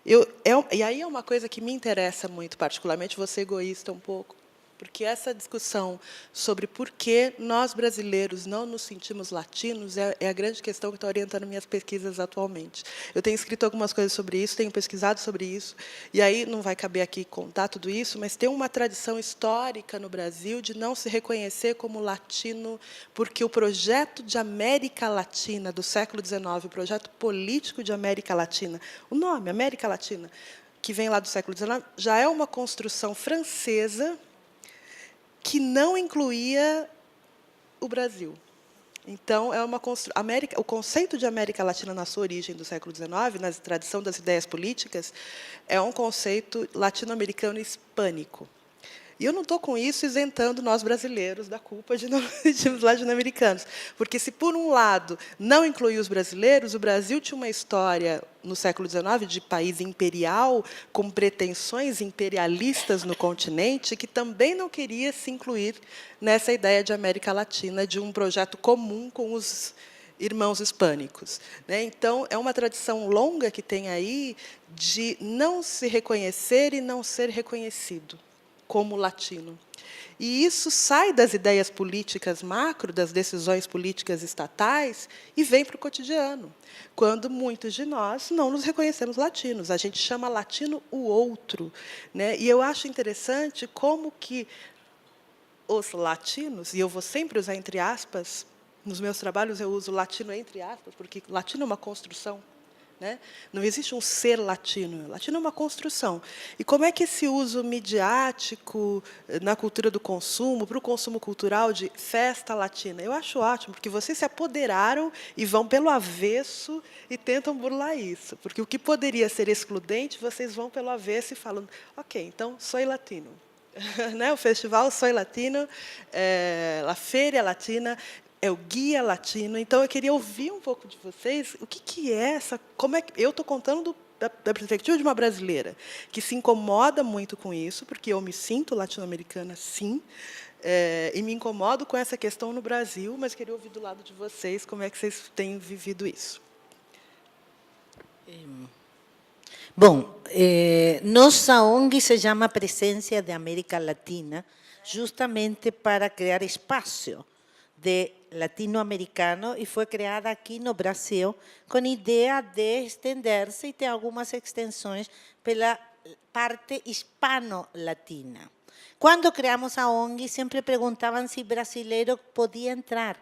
E aí é uma coisa que me interessa muito, particularmente, vou ser egoísta um pouco, porque essa discussão sobre por que nós, brasileiros, não nos sentimos latinos é a grande questão que está orientando minhas pesquisas atualmente. Eu tenho escrito algumas coisas sobre isso, tenho pesquisado sobre isso, e aí não vai caber aqui contar tudo isso, mas tem uma tradição histórica no Brasil de não se reconhecer como latino, porque o projeto de América Latina do século XIX, o projeto político de América Latina, o nome, América Latina, que vem lá do século XIX, já é uma construção francesa que não incluía o Brasil. Então, o conceito de América Latina na sua origem do século XIX, na tradição das ideias políticas, é um conceito latino-americano hispânico. E eu não estou com isso isentando nós brasileiros da culpa de não sermos latino-americanos, porque se por um lado não incluir os brasileiros, o Brasil tinha uma história no século XIX de país imperial com pretensões imperialistas no continente que também não queria se incluir nessa ideia de América Latina, de um projeto comum com os irmãos hispânicos, né? Então, é uma tradição longa que tem aí de não se reconhecer e não ser reconhecido como latino. E isso sai das ideias políticas macro, das decisões políticas estatais, e vem para o cotidiano, quando muitos de nós não nos reconhecemos latinos. A gente chama latino o outro, né? E eu acho interessante como que os latinos, e eu vou sempre usar entre aspas, nos meus trabalhos eu uso latino entre aspas, porque latino é uma construção, né? Não existe um ser latino. Latino é uma construção. E como é que esse uso midiático na cultura do consumo, para o consumo cultural de festa latina? Eu acho ótimo, porque vocês se apoderaram e vão pelo avesso e tentam burlar isso. Porque o que poderia ser excludente, vocês vão pelo avesso e falam, ok, então, soy latino. Né? O festival Soy Latino, a Feira Latina, é o Guia Latino. Então, eu queria ouvir um pouco de vocês o que é essa... Como é que eu estou contando da perspectiva de uma brasileira que se incomoda muito com isso, porque eu me sinto latino-americana, sim, e me incomodo com essa questão no Brasil, mas queria ouvir do lado de vocês como é que vocês têm vivido isso. Bom, nossa ONG se chama Presencia de América Latina, justamente para criar espaço de latino-americano e foi criada aqui no Brasil com a ideia de estender-se e ter algumas extensões pela parte hispano-latina. Quando criamos a ONG, sempre perguntavam se brasileiro podia entrar.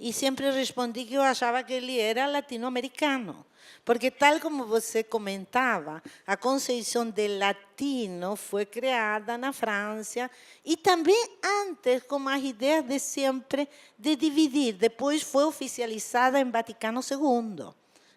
E sempre respondi que eu achava que ele era latino-americano. Porque, tal como você comentava, a concepção de latino foi criada na França e também antes com as ideias de sempre de dividir. Depois foi oficializada em Vaticano II,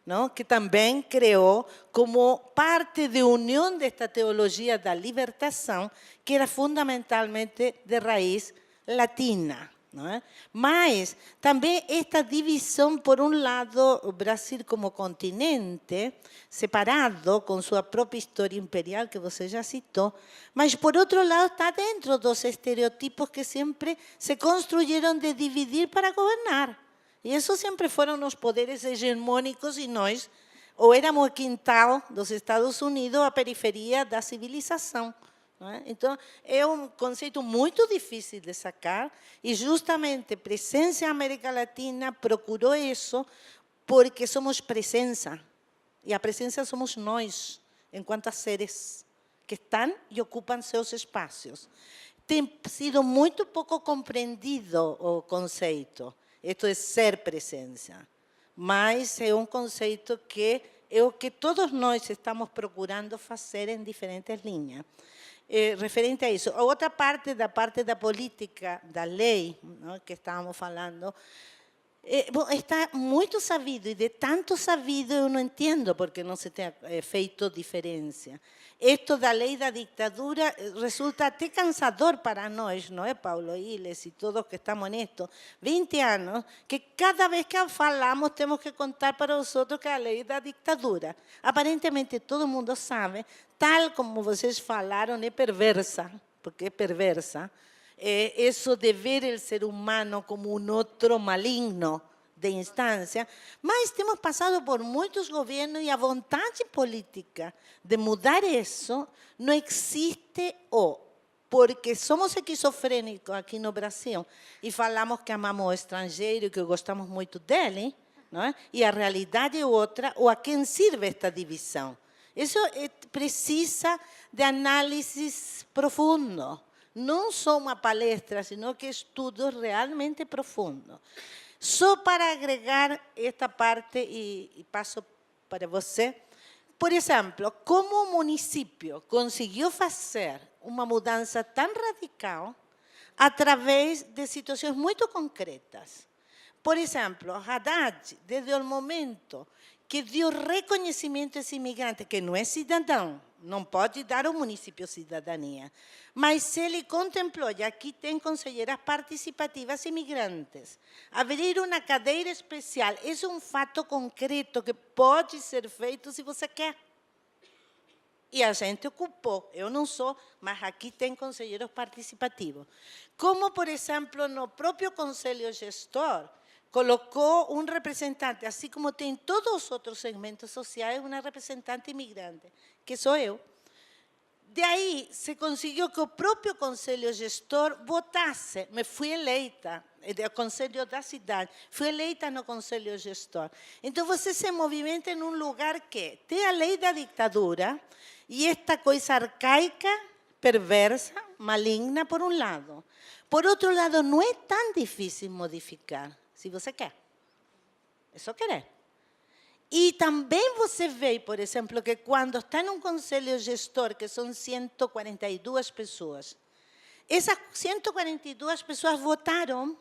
não? Que também criou como parte de união desta teologia da libertação, que era fundamentalmente de raiz latina. Não é? Mas também esta divisão, por um lado, o Brasil como continente, separado, com sua própria história imperial, que você já citou, mas, por outro lado, está dentro dos estereotipos que sempre se construíram de dividir para governar. E isso sempre foram os poderes hegemônicos e nós, ou éramos o quintal dos Estados Unidos, a periferia da civilização. Então, é um conceito muito difícil de sacar e justamente Presencia América Latina procurou isso porque somos presença e a presença somos nós, enquanto seres que estão e ocupam seus espaços. Tem sido muito pouco compreendido o conceito, isto é ser presença, mas é um conceito que é o que todos nós estamos procurando fazer em diferentes linhas. Referente a isso. A outra parte da política, da lei, não, que estávamos falando, bom, está muito sabido, e de tanto sabido eu não entendo porque não se tem feito diferença. Isto da lei da ditadura resulta até cansador para nós, não é, Paulo Iles e todos que estamos nisto? 20 anos, que cada vez que falamos temos que contar para os outros que é a lei da ditadura. Aparentemente todo mundo sabe, tal como vocês falaram, é perversa, porque é perversa, isso de ver o ser humano como um outro maligno de instância, mas temos passado por muitos governos e a vontade política de mudar isso não existe, porque somos esquizofrênicos aqui no Brasil e falamos que amamos o estrangeiro e que gostamos muito dele, não é? E a realidade é outra, ou a quem sirve esta divisão. Isso precisa de análises profundo. Não só uma palestra, sino que estudos realmente profundos. Só para agregar esta parte, e passo para você, por exemplo, como o município conseguiu fazer uma mudança tão radical através de situações muito concretas. Por exemplo, Haddad, desde o momento que deu reconhecimento a esse imigrante, que não é cidadão, não pode dar ao município cidadania, mas ele contemplou, e aqui tem conselheiras participativas imigrantes, abrir uma cadeira especial. Isso é um fato concreto que pode ser feito se você quer. E a gente ocupou, eu não sou, mas aqui tem conselheiros participativos. Como, por exemplo, no próprio conselho gestor, colocou um representante, assim como tem todos os outros segmentos sociais, uma representante imigrante, que sou eu. De aí se conseguiu que o próprio conselho gestor votasse, me fui eleita, o conselho da cidade, fui eleita no conselho gestor. Então você se movimenta em um lugar que tem a lei da ditadura e esta coisa arcaica, perversa, maligna, por um lado. Por outro lado, não é tão difícil modificar, se você quer. É só querer. E também você vê, por exemplo, que quando está num conselho gestor, que são 142 pessoas, essas 142 pessoas votaram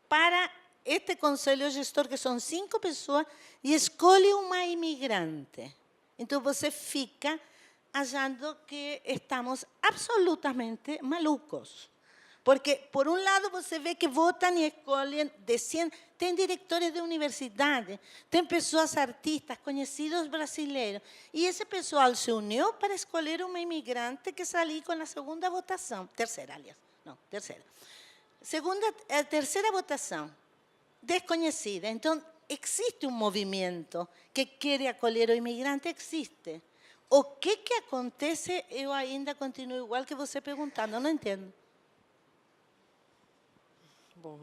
para este conselho gestor, que são 5 pessoas, e escolhe uma imigrante. Então, você fica achando que estamos absolutamente malucos. Porque, por um lado, você vê que votam e escolhem de 100... Tem diretores de universidade, tem pessoas artistas, conhecidos brasileiros. E esse pessoal se uniu para escolher uma imigrante que saiu com a segunda votação. Terceira, aliás. Não, terceira. Terceira votação. Desconhecida. Então, existe um movimento que quer acolher o imigrante, existe. O que acontece, eu ainda continuo igual que você perguntando, não entendo. Bom,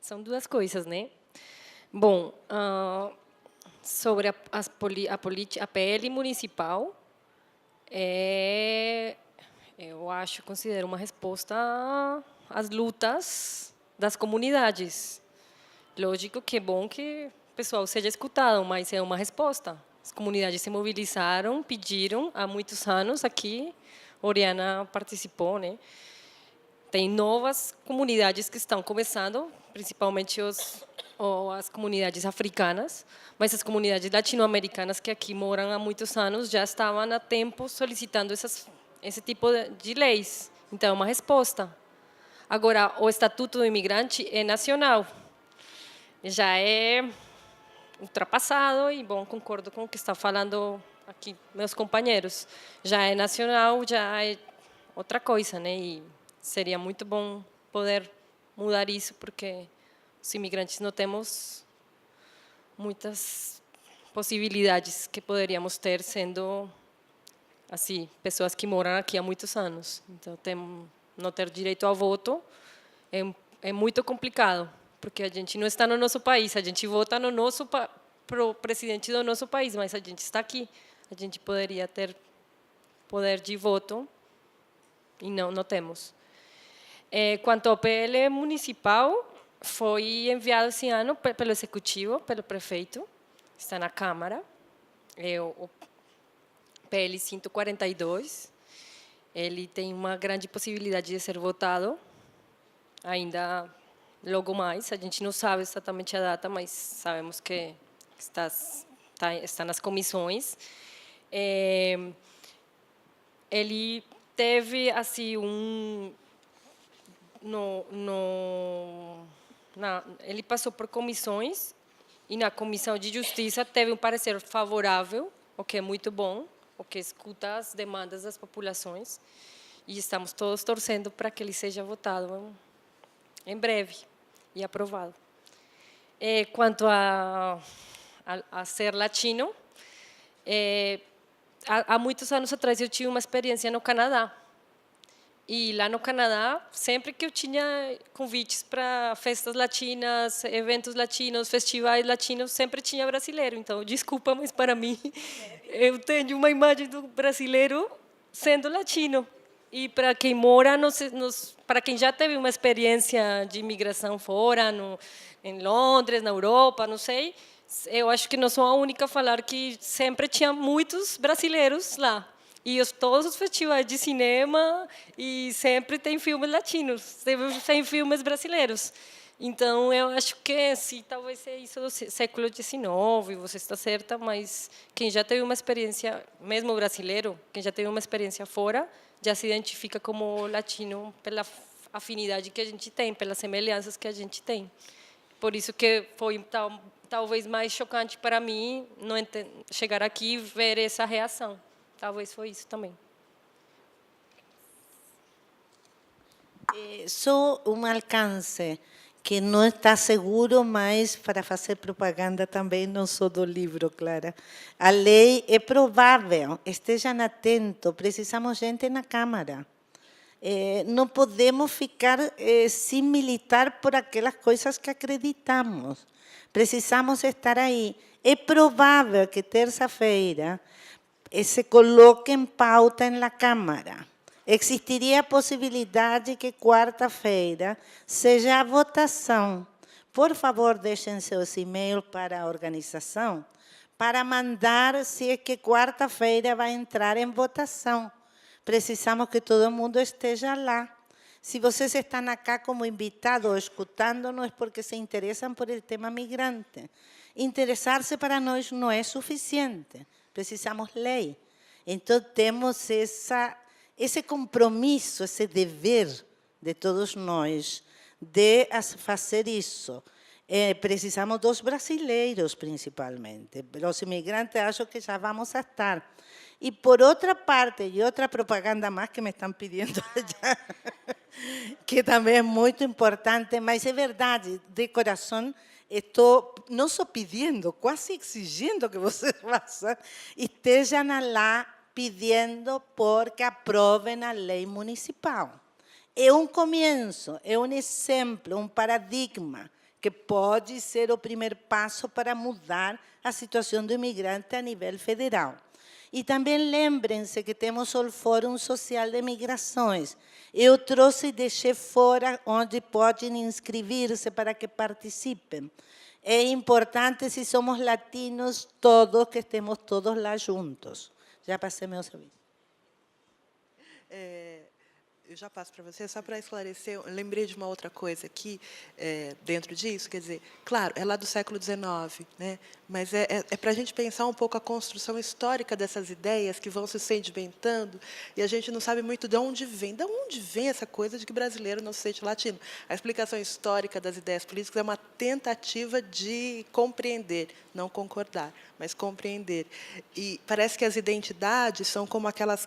são duas coisas, né? Bom, sobre a PL municipal, eu acho, considero uma resposta às lutas das comunidades. Lógico que é bom que o pessoal seja escutado, mas é uma resposta. As comunidades se mobilizaram, pediram há muitos anos aqui, Oriana participou, né? Tem novas comunidades que estão começando, principalmente as comunidades africanas, mas as comunidades latino-americanas que aqui moram há muitos anos já estavam há tempo solicitando esse tipo de leis. Então, é uma resposta. Agora, o Estatuto do Imigrante é nacional. Já é ultrapassado e, bom, concordo com o que está falando aqui meus companheiros. Já é nacional, já é outra coisa, né? E seria muito bom poder mudar isso, porque os imigrantes não temos muitas possibilidades que poderíamos ter sendo assim, pessoas que moram aqui há muitos anos. Então, não ter direito ao voto é muito complicado, porque a gente não está no nosso país, a gente vota no pro presidente do nosso país, mas a gente está aqui, a gente poderia ter poder de voto e não temos. Quanto ao PL municipal, foi enviado esse ano pelo executivo, pelo prefeito, está na Câmara, o PL 142, ele tem uma grande possibilidade de ser votado, ainda logo mais, a gente não sabe exatamente a data, mas sabemos que está nas comissões. Ele teve assim ele passou por comissões e na Comissão de Justiça teve um parecer favorável, o que é muito bom, o que escuta as demandas das populações, e estamos todos torcendo para que ele seja votado em breve e aprovado. Quanto a ser latino, há muitos anos atrás eu tive uma experiência no Canadá. E lá no Canadá, sempre que eu tinha convites para festas latinas, eventos latinos, festivais latinos, sempre tinha brasileiro. Então, desculpa, mas para mim, eu tenho uma imagem do brasileiro sendo latino. E para quem mora, para quem já teve uma experiência de imigração fora, em Londres, na Europa, não sei, eu acho que não sou a única a falar que sempre tinha muitos brasileiros lá. E todos os festivais de cinema, e sempre tem filmes latinos, tem filmes brasileiros. Então, eu acho que sim, talvez seja isso do século XIX, você está certa, mas quem já teve uma experiência, mesmo brasileiro, quem já teve uma experiência fora, já se identifica como latino pela afinidade que a gente tem, pelas semelhanças que a gente tem. Por isso que foi talvez mais chocante para mim chegar aqui e ver essa reação. Talvez foi isso também. Só um alcance que não está seguro, mas para fazer propaganda também não sou do livro, Clara. A lei é provável, estejam atentos, precisamos de gente na Câmara. Não podemos ficar sem militar por aquelas coisas que acreditamos. Precisamos estar aí. É provável que terça-feira se coloque em pauta na Câmara. Existiria a possibilidade que quarta-feira seja a votação. Por favor, deixem seus e-mails para a organização, para mandar se é que quarta-feira vai entrar em votação. Precisamos que todo mundo esteja lá. Se vocês estão acá como invitados ou escutando-nos, é porque se interessam por el tema migrante. Interessar-se para nós não é suficiente. Precisamos lei. Então, temos esse compromisso, esse dever de todos nós de fazer isso. Precisamos dos brasileiros, principalmente. Os imigrantes, acho que já vamos a estar. E, por outra parte, e outra propaganda mais que me estão pedindo allá, que também é muito importante, mas é verdade, de coração, estou não só pedindo, quase exigindo que vocês façam, estejam lá pedindo porque aprovem a lei municipal. É um começo, é um exemplo, um paradigma que pode ser o primeiro passo para mudar a situação do imigrante a nível federal. E também lembrem-se que temos o Fórum Social de Migrações. Eu trouxe e deixei fora onde podem inscrever-se para que participem. É importante, se somos latinos, todos, que estemos todos lá juntos. Já passei meu serviço. Eu já passo para você, só para esclarecer, eu lembrei de uma outra coisa aqui, dentro disso, quer dizer, claro, é lá do século XIX, né? Mas é para a gente pensar um pouco a construção histórica dessas ideias que vão se sedimentando, e a gente não sabe muito de onde vem. De onde vem essa coisa de que brasileiro não se sente latino? A explicação histórica das ideias políticas é uma tentativa de compreender, não concordar, mas compreender. E parece que as identidades são como aquelas...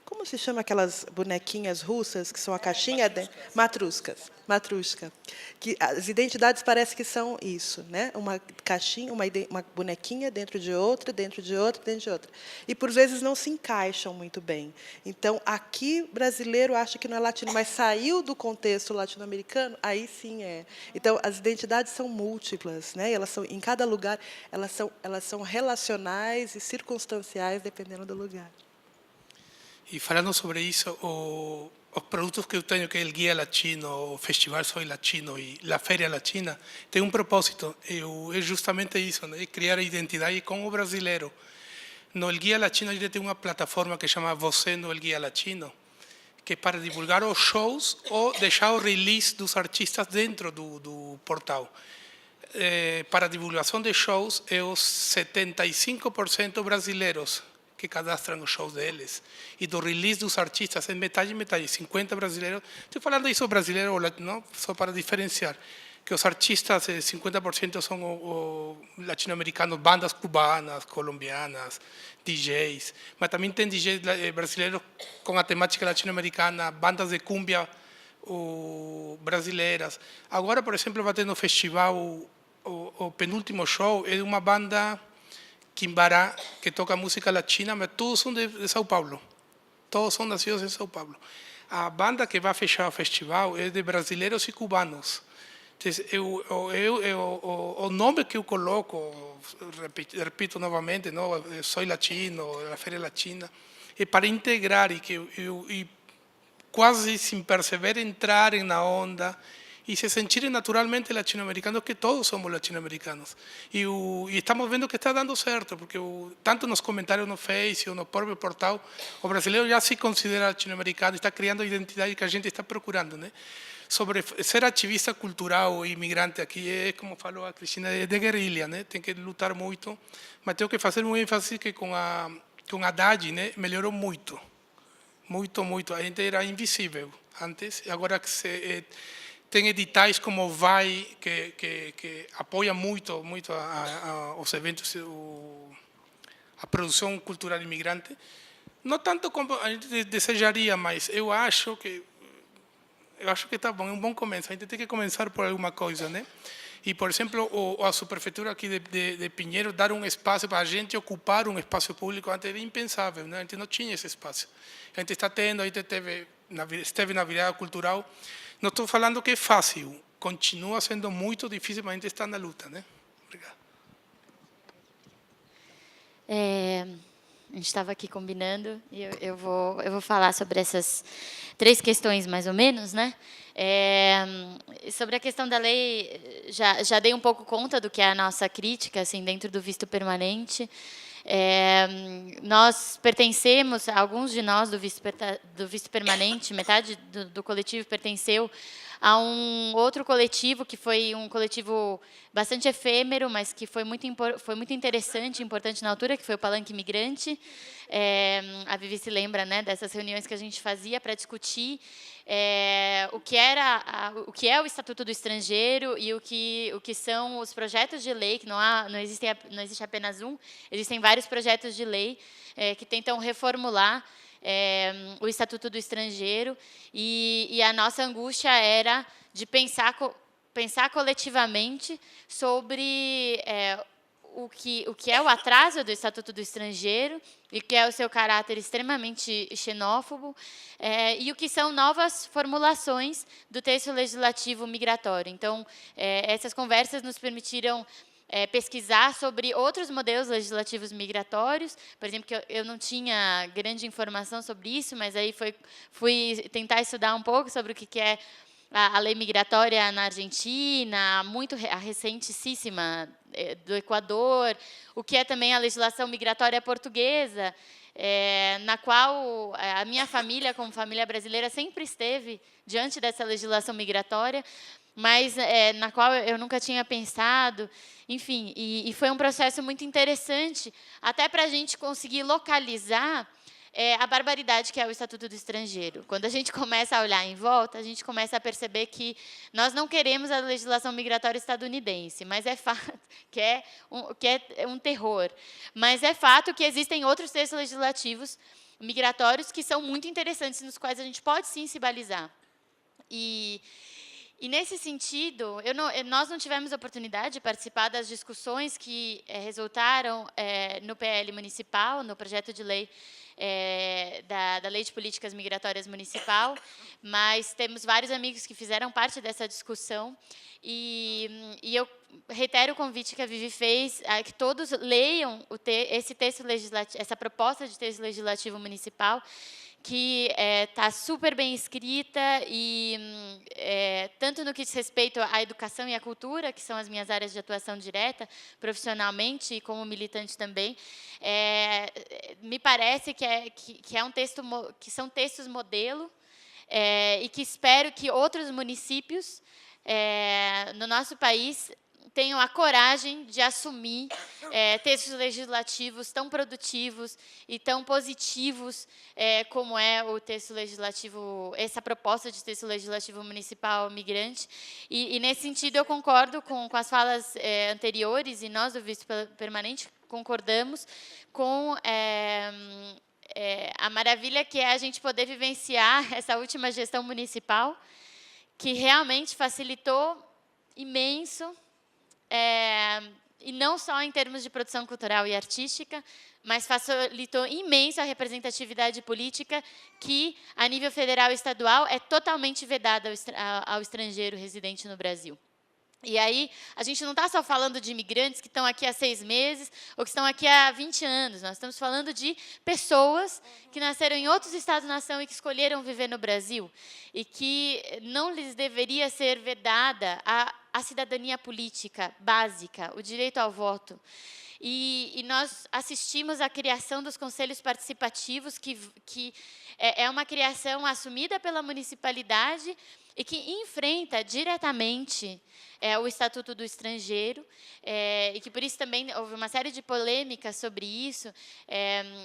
como se chama aquelas bonequinhas russas que são a caixinha? Matruscas. Matrushka. Que as identidades parecem que são isso, né? Uma caixinha, uma bonequinha dentro de outra, dentro de outra, dentro de outra. E, por vezes, não se encaixam muito bem. Então, aqui, brasileiro acha que não é latino, mas saiu do contexto latino-americano, aí sim é. Então, as identidades são múltiplas, né? Elas são, em cada lugar, elas são relacionais e circunstanciais, dependendo do lugar. E falando sobre isso, os produtos que eu tenho, que é o Guia Latino, o Festival Soy Latino e a Feira Latina, tem um propósito, é justamente isso, né? Criar identidade com o brasileiro. No El Guia Latino, a gente tem uma plataforma que chama Você no El Guia Latino, que é para divulgar os shows ou deixar o release dos artistas dentro do portal. Para a divulgação de shows, é os 75% brasileiros que cadastram os shows deles. E do release dos artistas, é metade, 50 brasileiros. Estou falando isso brasileiro, não, só para diferenciar. Que os artistas, 50% são latino-americanos, bandas cubanas, colombianas, DJs. Mas também tem DJs brasileiros com a temática latino-americana, bandas de cumbia brasileiras. Agora, por exemplo, vai ter no festival, o penúltimo show é de uma banda Quimbará, que toca música latina, mas todos são de São Paulo. Todos são nascidos em São Paulo. A banda que vai fechar o festival é de brasileiros e cubanos. O nome que eu coloco, repito novamente, não, Soy Latino, a Feira Latina, é para integrar e quase sem perceber entrarem na onda e se sentirem naturalmente latino-americanos, que todos somos latino-americanos. E estamos vendo que está dando certo, porque tanto nos comentários no Face ou no próprio portal, o brasileiro já se considera latino-americano, está criando a identidade que a gente está procurando, né? Sobre ser ativista cultural e imigrante aqui, é como falou a Cristina, é de guerrilha, né? Tem que lutar muito, mas tenho que fazer um ênfase que com a Haddad, né, melhorou muito. Muito, muito. A gente era invisível antes, agora que tem editais como o VAI, que apoia muito os eventos, a produção cultural imigrante. Não tanto como a gente desejaria, mas eu acho que está bom, é um bom começo. A gente tem que começar por alguma coisa, né? E, por exemplo, a subprefeitura aqui de Pinheiro dar um espaço para a gente ocupar um espaço público antes era impensável, né? A gente não tinha esse espaço. A gente está tendo, a gente esteve na virada cultural. Não estou falando que é fácil, continua sendo muito difícil, mas a gente está na luta, né? Obrigado. A gente estava aqui combinando e eu vou falar sobre essas 3 questões, mais ou menos, né? Sobre a questão da lei, já dei um pouco conta do que é a nossa crítica, assim, dentro do visto permanente. Nós pertencemos, alguns de nós do visto permanente, metade do coletivo pertenceu a um outro coletivo, que foi um coletivo bastante efêmero, mas que foi muito interessante, importante na altura, que foi o Palanque Imigrante. A Vivi se lembra, né, dessas reuniões que a gente fazia para discutir o que é o Estatuto do Estrangeiro e o que são os projetos de lei, que não existe apenas um, existem vários projetos de lei que tentam reformular o Estatuto do Estrangeiro, e a nossa angústia era de pensar coletivamente sobre o que é o atraso do Estatuto do Estrangeiro e que é o seu caráter extremamente xenófobo, e o que são novas formulações do texto legislativo migratório. Então, essas conversas nos permitiram pesquisar sobre outros modelos legislativos migratórios. Por exemplo, que eu não tinha grande informação sobre isso, mas aí fui tentar estudar um pouco sobre o que é a lei migratória na Argentina, a recentíssima do Equador, o que é também a legislação migratória portuguesa, na qual a minha família, como família brasileira, sempre esteve diante dessa legislação migratória, mas na qual eu nunca tinha pensado. Enfim, e foi um processo muito interessante, até para a gente conseguir localizar a barbaridade que é o Estatuto do Estrangeiro. Quando a gente começa a olhar em volta, a gente começa a perceber que nós não queremos a legislação migratória estadunidense, mas é fato que é um terror. Mas é fato que existem outros textos legislativos migratórios que são muito interessantes, nos quais a gente pode sim se balizar. E nesse sentido, nós não tivemos a oportunidade de participar das discussões que resultaram no PL municipal, no projeto de lei da Lei de Políticas Migratórias Municipal, mas temos vários amigos que fizeram parte dessa discussão, e eu reitero o convite que a Vivi fez, que todos leiam esse texto legislativo, essa proposta de texto legislativo municipal, que está super bem escrita, e tanto no que diz respeito à educação e à cultura, que são as minhas áreas de atuação direta, profissionalmente e como militante também, me parece que é um texto, que são textos modelo, e que espero que outros municípios no nosso país tenham a coragem de assumir textos legislativos tão produtivos e tão positivos como é o texto legislativo, essa proposta de texto legislativo municipal migrante. E nesse sentido, eu concordo com as falas anteriores, e nós, do Visto Permanente, concordamos com a maravilha que é a gente poder vivenciar essa última gestão municipal, que realmente facilitou imenso, e não só em termos de produção cultural e artística, mas facilitou imenso a representatividade política, que, a nível federal e estadual, é totalmente vedada ao estrangeiro residente no Brasil. E aí, a gente não está só falando de imigrantes que estão aqui há 6 meses ou que estão aqui há 20 anos. Nós estamos falando de pessoas que nasceram em outros estados-nação e que escolheram viver no Brasil, e que não lhes deveria ser vedada a cidadania política básica, o direito ao voto. E nós assistimos à criação dos conselhos participativos, que é uma criação assumida pela municipalidade e que enfrenta diretamente o Estatuto do Estrangeiro, e que, por isso, também houve uma série de polêmicas sobre isso,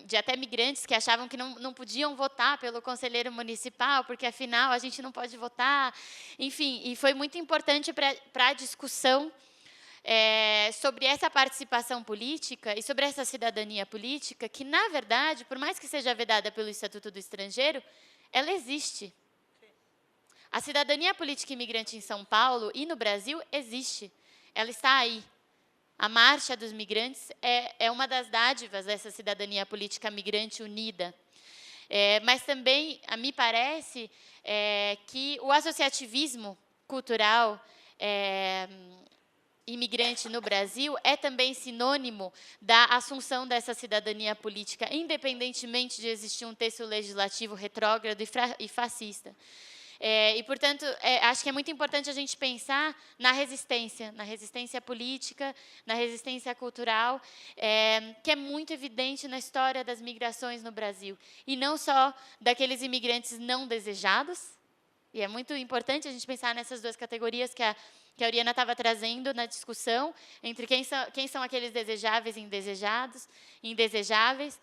de até migrantes que achavam que não podiam votar pelo conselheiro municipal, porque, afinal, a gente não pode votar. Enfim, e foi muito importante para a discussão sobre essa participação política e sobre essa cidadania política, que, na verdade, por mais que seja vedada pelo Estatuto do Estrangeiro, ela existe. A cidadania política imigrante em São Paulo e no Brasil existe. Ela está aí. A Marcha dos Migrantes é uma das dádivas dessa cidadania política migrante unida. Mas também, me parece, que o associativismo cultural imigrante no Brasil é também sinônimo da assunção dessa cidadania política, independentemente de existir um texto legislativo retrógrado e fascista. E, portanto, acho que é muito importante a gente pensar na resistência política, na resistência cultural, que é muito evidente na história das migrações no Brasil. E não só daqueles imigrantes não desejados, e é muito importante a gente pensar nessas duas categorias que a Oriana estava trazendo na discussão, entre quem são aqueles desejáveis e indesejáveis,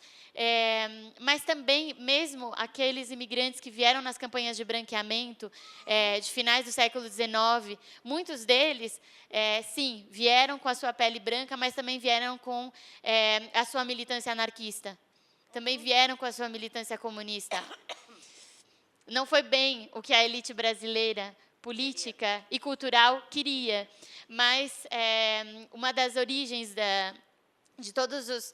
mas também mesmo aqueles imigrantes que vieram nas campanhas de branqueamento de finais do século XIX, muitos deles, sim, vieram com a sua pele branca, mas também vieram com a sua militância anarquista, também vieram com a sua militância comunista. Não foi bem o que a elite brasileira, política e cultural, queria, mas uma das origens de todos os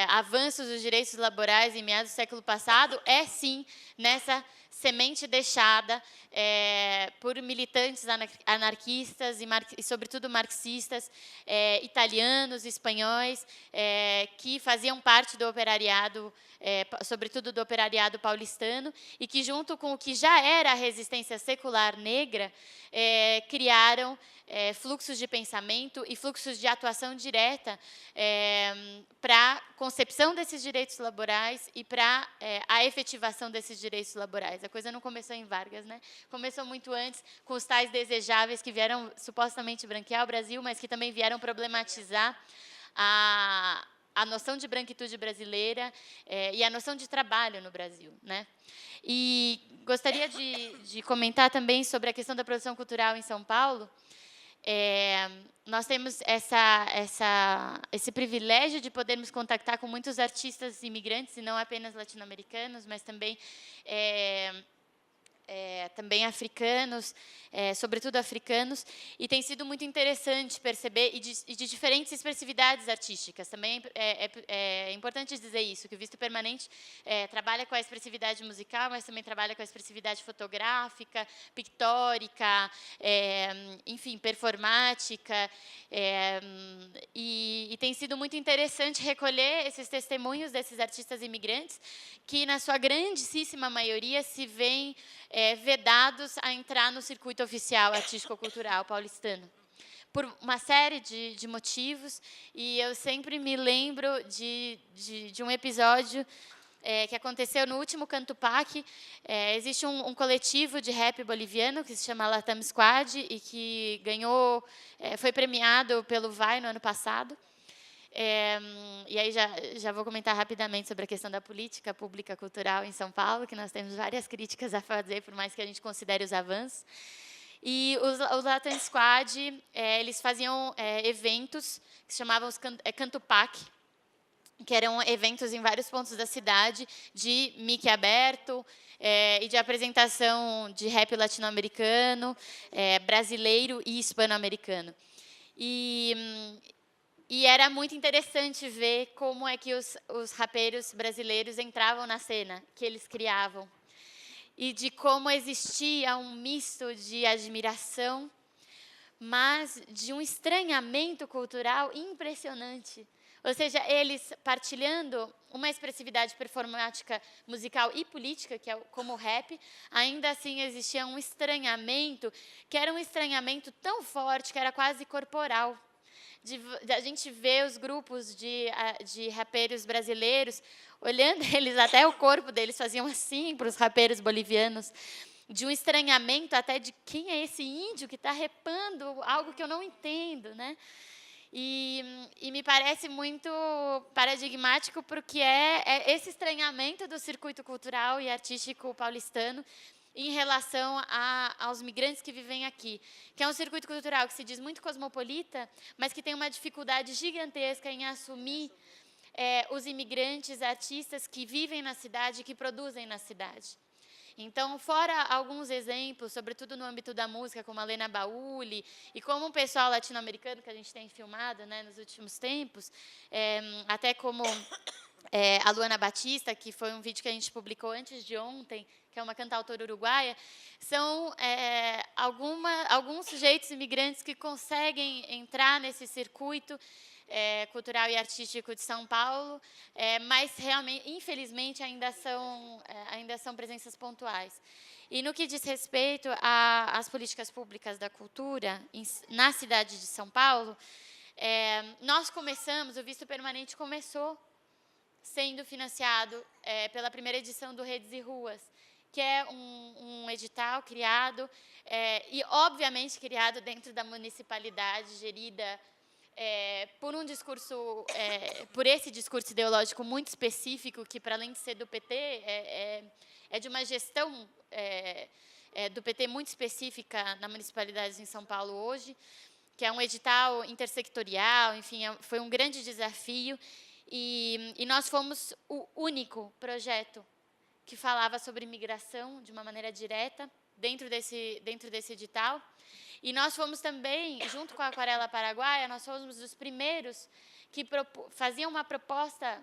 avanços dos direitos laborais em meados do século passado é, sim, nessa semente deixada por militantes anarquistas e, sobretudo, marxistas, italianos, espanhóis, que faziam parte do operariado, sobretudo do operariado paulistano, e que, junto com o que já era a resistência secular negra, criaram fluxos de pensamento e fluxos de atuação direta para a concepção desses direitos laborais e para a efetivação desses direitos laborais. A coisa não começou em Vargas, né? Começou muito antes, com os tais desejáveis que vieram supostamente branquear o Brasil, mas que também vieram problematizar a noção de branquitude brasileira e a noção de trabalho no Brasil, né? E gostaria de comentar também sobre a questão da produção cultural em São Paulo. Nós temos esse privilégio de podermos contactar com muitos artistas imigrantes, e não apenas latino-americanos, mas também também africanos, sobretudo africanos, e tem sido muito interessante perceber, e de diferentes expressividades artísticas. Também é importante dizer isso, que o Visto Permanente trabalha com a expressividade musical, mas também trabalha com a expressividade fotográfica, pictórica, enfim, performática, e tem sido muito interessante recolher esses testemunhos desses artistas imigrantes, que, na sua grandíssima maioria, se veem vedados a entrar no circuito oficial artístico-cultural paulistano, por uma série de motivos. E eu sempre me lembro de um episódio que aconteceu no último Canto PAC. Existe um coletivo de rap boliviano que se chama Latam Squad e que foi premiado pelo VAI no ano passado. E aí já vou comentar rapidamente sobre a questão da política pública cultural em São Paulo, que nós temos várias críticas a fazer, por mais que a gente considere os avanços. E os Latam Squad, eles faziam eventos que se chamavam Canto PAC, que eram eventos em vários pontos da cidade, de mic aberto e de apresentação de rap latino-americano, brasileiro e hispano-americano. E era muito interessante ver como é que os rapeiros brasileiros entravam na cena que eles criavam. E de como existia um misto de admiração, mas de um estranhamento cultural impressionante. Ou seja, eles partilhando uma expressividade performática, musical e política, que é como o rap, ainda assim existia um estranhamento, que era um estranhamento tão forte que era quase corporal. A gente vê os grupos de rapeiros brasileiros, olhando eles, até o corpo deles faziam assim para os rapeiros bolivianos, de um estranhamento até de quem é esse índio que está repando algo que eu não entendo, né? E me parece muito paradigmático, porque é esse estranhamento do circuito cultural e artístico paulistano em relação aos migrantes que vivem aqui, que é um circuito cultural que se diz muito cosmopolita, mas que tem uma dificuldade gigantesca em assumir os imigrantes artistas que vivem na cidade e que produzem na cidade. Então, fora alguns exemplos, sobretudo no âmbito da música, como a Lena Bauli, e como um pessoal latino-americano que a gente tem filmado, né, nos últimos tempos, até como a Luana Batista, que foi um vídeo que a gente publicou antes de ontem, que é uma cantautora uruguaia, são alguns sujeitos imigrantes que conseguem entrar nesse circuito cultural e artístico de São Paulo, mas realmente, infelizmente, ainda são presenças pontuais. E no que diz respeito às políticas públicas da cultura na cidade de São Paulo, nós começamos, o Visto Permanente começou sendo financiado pela primeira edição do Redes e Ruas, que é um edital criado, e obviamente criado dentro da municipalidade, gerida por por esse discurso ideológico muito específico, que, para além de ser do PT, é de uma gestão do PT muito específica na municipalidade em São Paulo hoje, que é um edital intersectorial, enfim, foi um grande desafio, e nós fomos o único projeto que falava sobre imigração de uma maneira direta dentro desse edital. E nós fomos também, junto com a Aquarela Paraguaia, nós fomos os primeiros que faziam uma proposta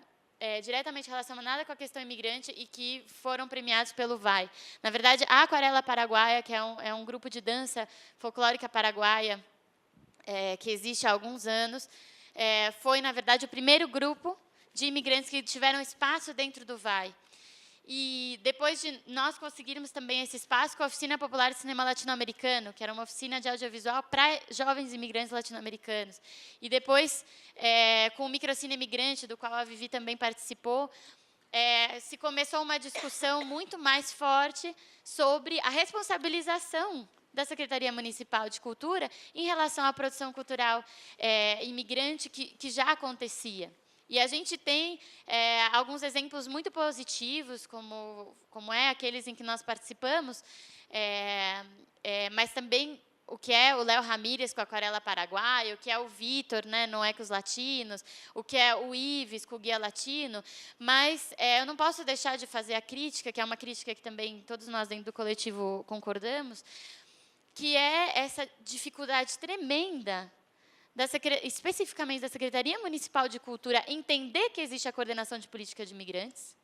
diretamente relacionada com a questão imigrante e que foram premiados pelo VAI. Na verdade, a Aquarela Paraguaia, que é um grupo de dança folclórica paraguaia, que existe há alguns anos, foi, na verdade, o primeiro grupo de imigrantes que tiveram espaço dentro do VAI. E depois de nós conseguirmos também esse espaço com a Oficina Popular de Cinema Latino-Americano, que era uma oficina de audiovisual para jovens imigrantes latino-americanos. E depois, com o Microcine Imigrante, do qual a Vivi também participou, se começou uma discussão muito mais forte sobre a responsabilização da Secretaria Municipal de Cultura em relação à produção cultural imigrante que já acontecia. E a gente tem alguns exemplos muito positivos, como aqueles em que nós participamos, mas também o que é o Léo Ramírez com a Aquarela Paraguaia, o que é o Vitor, né, no Ecos Latinos, o que é o Ives com o Guia Latino, mas eu não posso deixar de fazer a crítica, que é uma crítica que também todos nós dentro do coletivo concordamos, que é essa dificuldade tremenda especificamente da Secretaria Municipal de Cultura, entender que existe a coordenação de política de imigrantes,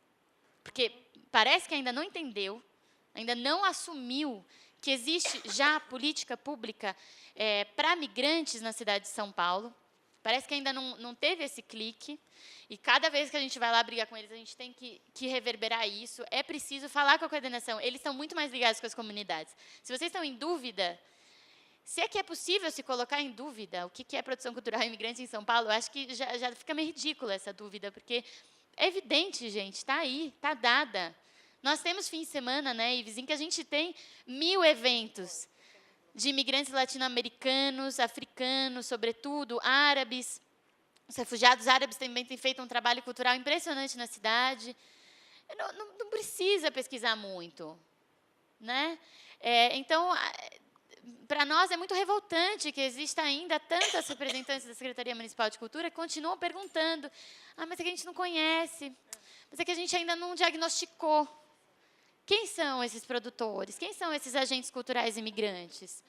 porque parece que ainda não entendeu, ainda não assumiu que existe já política pública para migrantes na cidade de São Paulo. Parece que ainda não teve esse clique, e cada vez que a gente vai lá brigar com eles, a gente tem que reverberar isso. É preciso falar com a coordenação. Eles estão muito mais ligados com as comunidades. Se vocês estão em dúvida, se é que é possível se colocar em dúvida o que é produção cultural imigrante em São Paulo, eu acho que já fica meio ridícula essa dúvida, porque é evidente, gente, está aí, está dada. Nós temos fim de semana, né, Ives, em que a gente tem 1000 eventos de imigrantes latino-americanos, africanos, sobretudo, árabes. Os refugiados árabes também têm feito um trabalho cultural impressionante na cidade. Não precisa pesquisar muito, né? Então, para nós é muito revoltante que exista ainda tantas representantes da Secretaria Municipal de Cultura que continuam perguntando: mas é que a gente não conhece, mas é que a gente ainda não diagnosticou. Quem são esses produtores? Quem são esses agentes culturais imigrantes?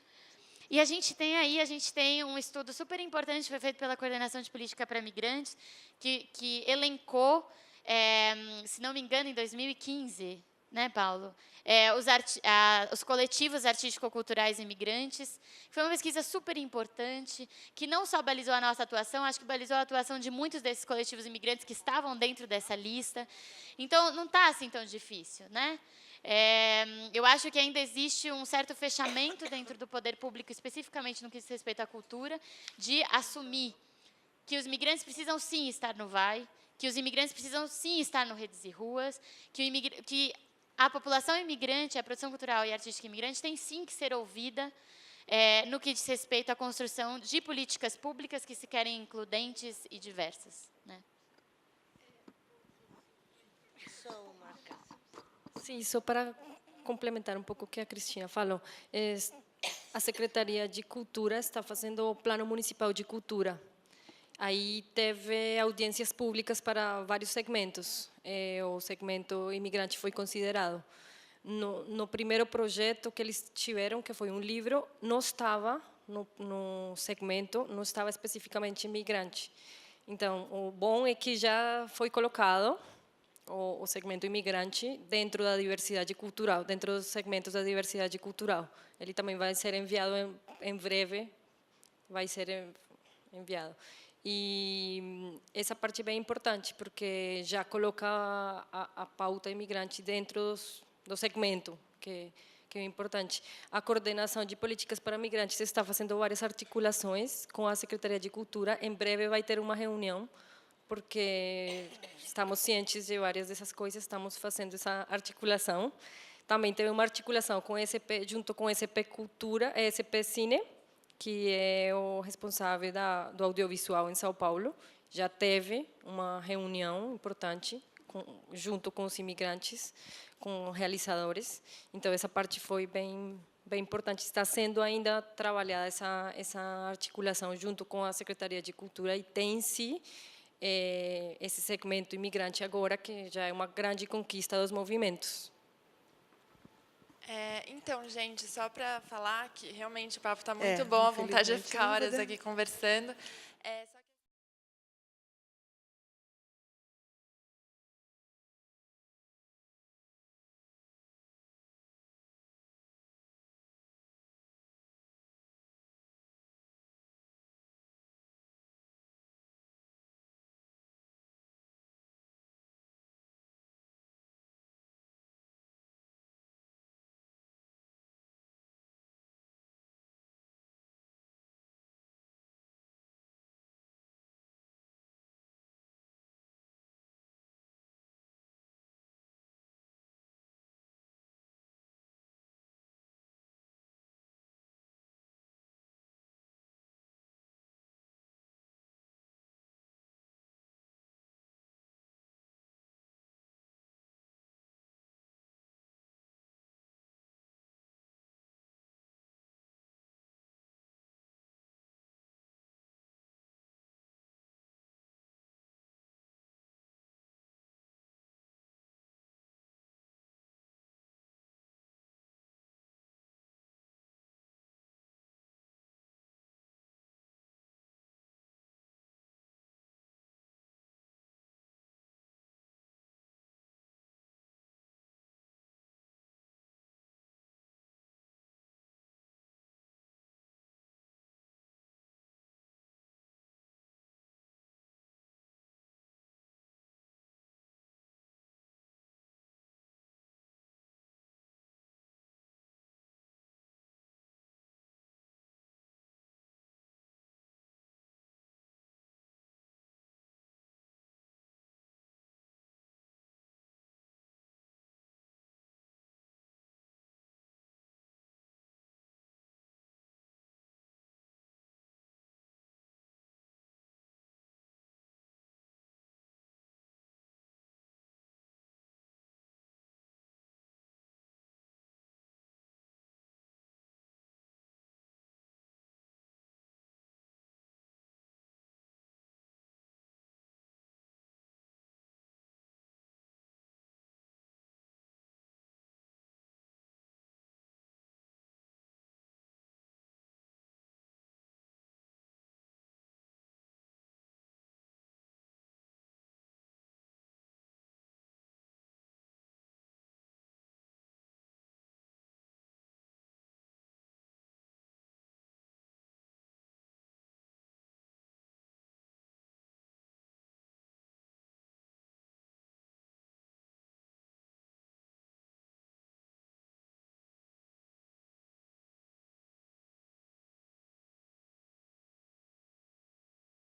E a gente tem um estudo super importante que foi feito pela Coordenação de Política para Migrantes, que elencou, se não me engano, em 2015, né, Paulo? Os coletivos artístico-culturais imigrantes. Foi uma pesquisa super importante, que não só balizou a nossa atuação, acho que balizou a atuação de muitos desses coletivos imigrantes que estavam dentro dessa lista. Então, não está assim tão difícil, né? Eu acho que ainda existe um certo fechamento dentro do poder público, especificamente no que diz respeito à cultura, de assumir que os imigrantes precisam, sim, estar no VAI, que os imigrantes precisam, sim, estar no Redes e Ruas, que a população imigrante, a produção cultural e artística imigrante tem, sim, que ser ouvida no que diz respeito à construção de políticas públicas que se querem includentes e diversas, né? Sim, só para complementar um pouco o que a Cristina falou, a Secretaria de Cultura está fazendo o Plano Municipal de Cultura. Aí teve audiências públicas para vários segmentos. O segmento imigrante foi considerado. No primeiro projeto que eles tiveram, que foi um livro, não estava no segmento, não estava especificamente imigrante. Então, o bom é que já foi colocado o segmento imigrante dentro da diversidade cultural, dentro dos segmentos da diversidade cultural. Ele também vai ser enviado em breve, vai ser enviado. E essa parte é bem importante, porque já coloca a pauta imigrante dentro do segmento, que é importante. A coordenação de políticas para migrantes está fazendo várias articulações com a Secretaria de Cultura. Em breve vai ter uma reunião, porque estamos cientes de várias dessas coisas, estamos fazendo essa articulação. Também teve uma articulação com ESP, junto com ESP Cultura, ESP Cine, que é o responsável do audiovisual em São Paulo. Já teve uma reunião importante junto com os imigrantes, com realizadores. Então, essa parte foi bem importante. Está sendo ainda trabalhada essa articulação junto com a Secretaria de Cultura e tem-se esse segmento imigrante agora, que já é uma grande conquista dos movimentos. Então, gente, só para falar que realmente o papo está muito bom, a vontade de ficar horas aqui conversando. Só